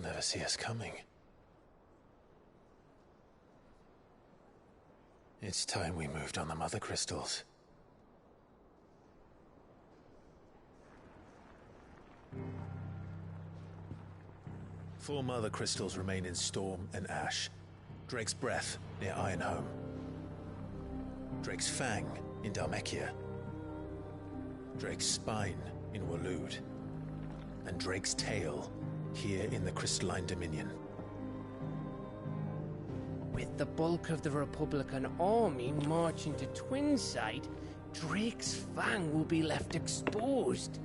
They'll never see us coming. It's time we moved on the mother crystals. Four mother crystals remain in Storm and Ash. Drake's Breath near Ironhome. Drake's Fang in Dhalmekia. Drake's Spine in Waloed. And Drake's Tail here in the Crystalline Dominion. With the bulk of the Republican army marching to Twinside, Drake's Fang will be left exposed.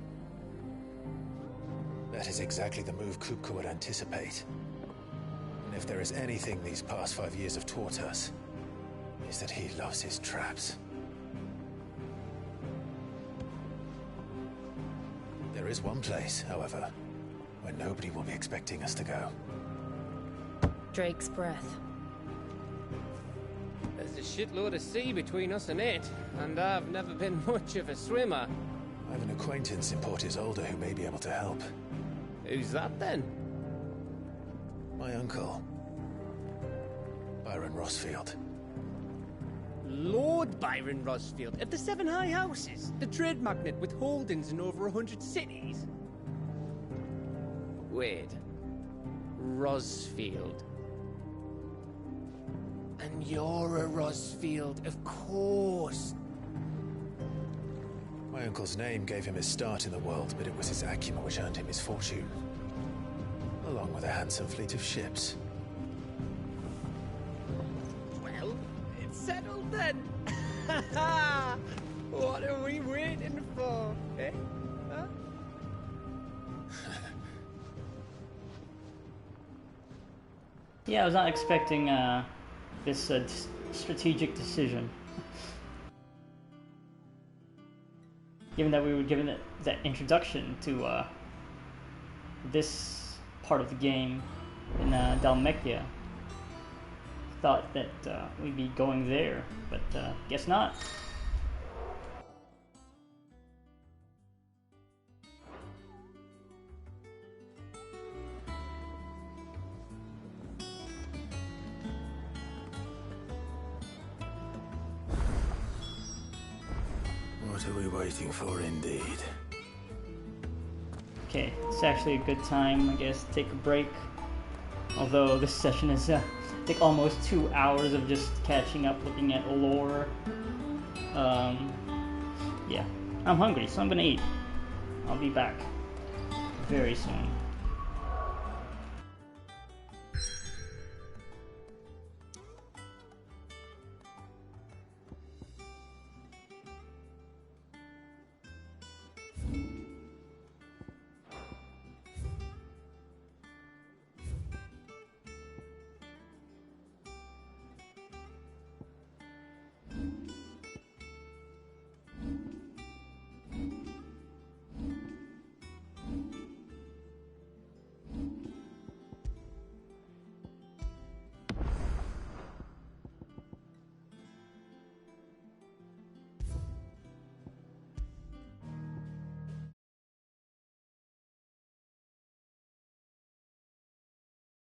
That is exactly the move Kupka would anticipate. And if there is anything these past 5 years have taught us, is that he loves his traps. There is one place, however, where nobody will be expecting us to go. Drake's Breath. There's a shitload of sea between us and it, and I've never been much of a swimmer. I have an acquaintance in Port Isolde who may be able to help. Who's that then? My uncle, Byron Rossfield. Lord Byron Rossfield of the Seven High Houses, the trade magnate with holdings in over 100 cities. Wait, Rossfield. And you're a Rossfield, of course. My uncle's name gave him his start in the world, but it was his acumen which earned him his fortune. Along with a handsome fleet of ships. Well, it's settled then. What are we waiting for, eh? Huh? Yeah, I was not expecting this strategic decision. Given that we were given that introduction to this part of the game in Dhalmekia, thought that we'd be going there, but guess not. What are we waiting for, indeed? Okay, it's actually a good time, I guess, to take a break. Although this session is, I think, almost 2 hours of just catching up, looking at lore. Yeah, I'm hungry, so I'm gonna eat. I'll be back very soon.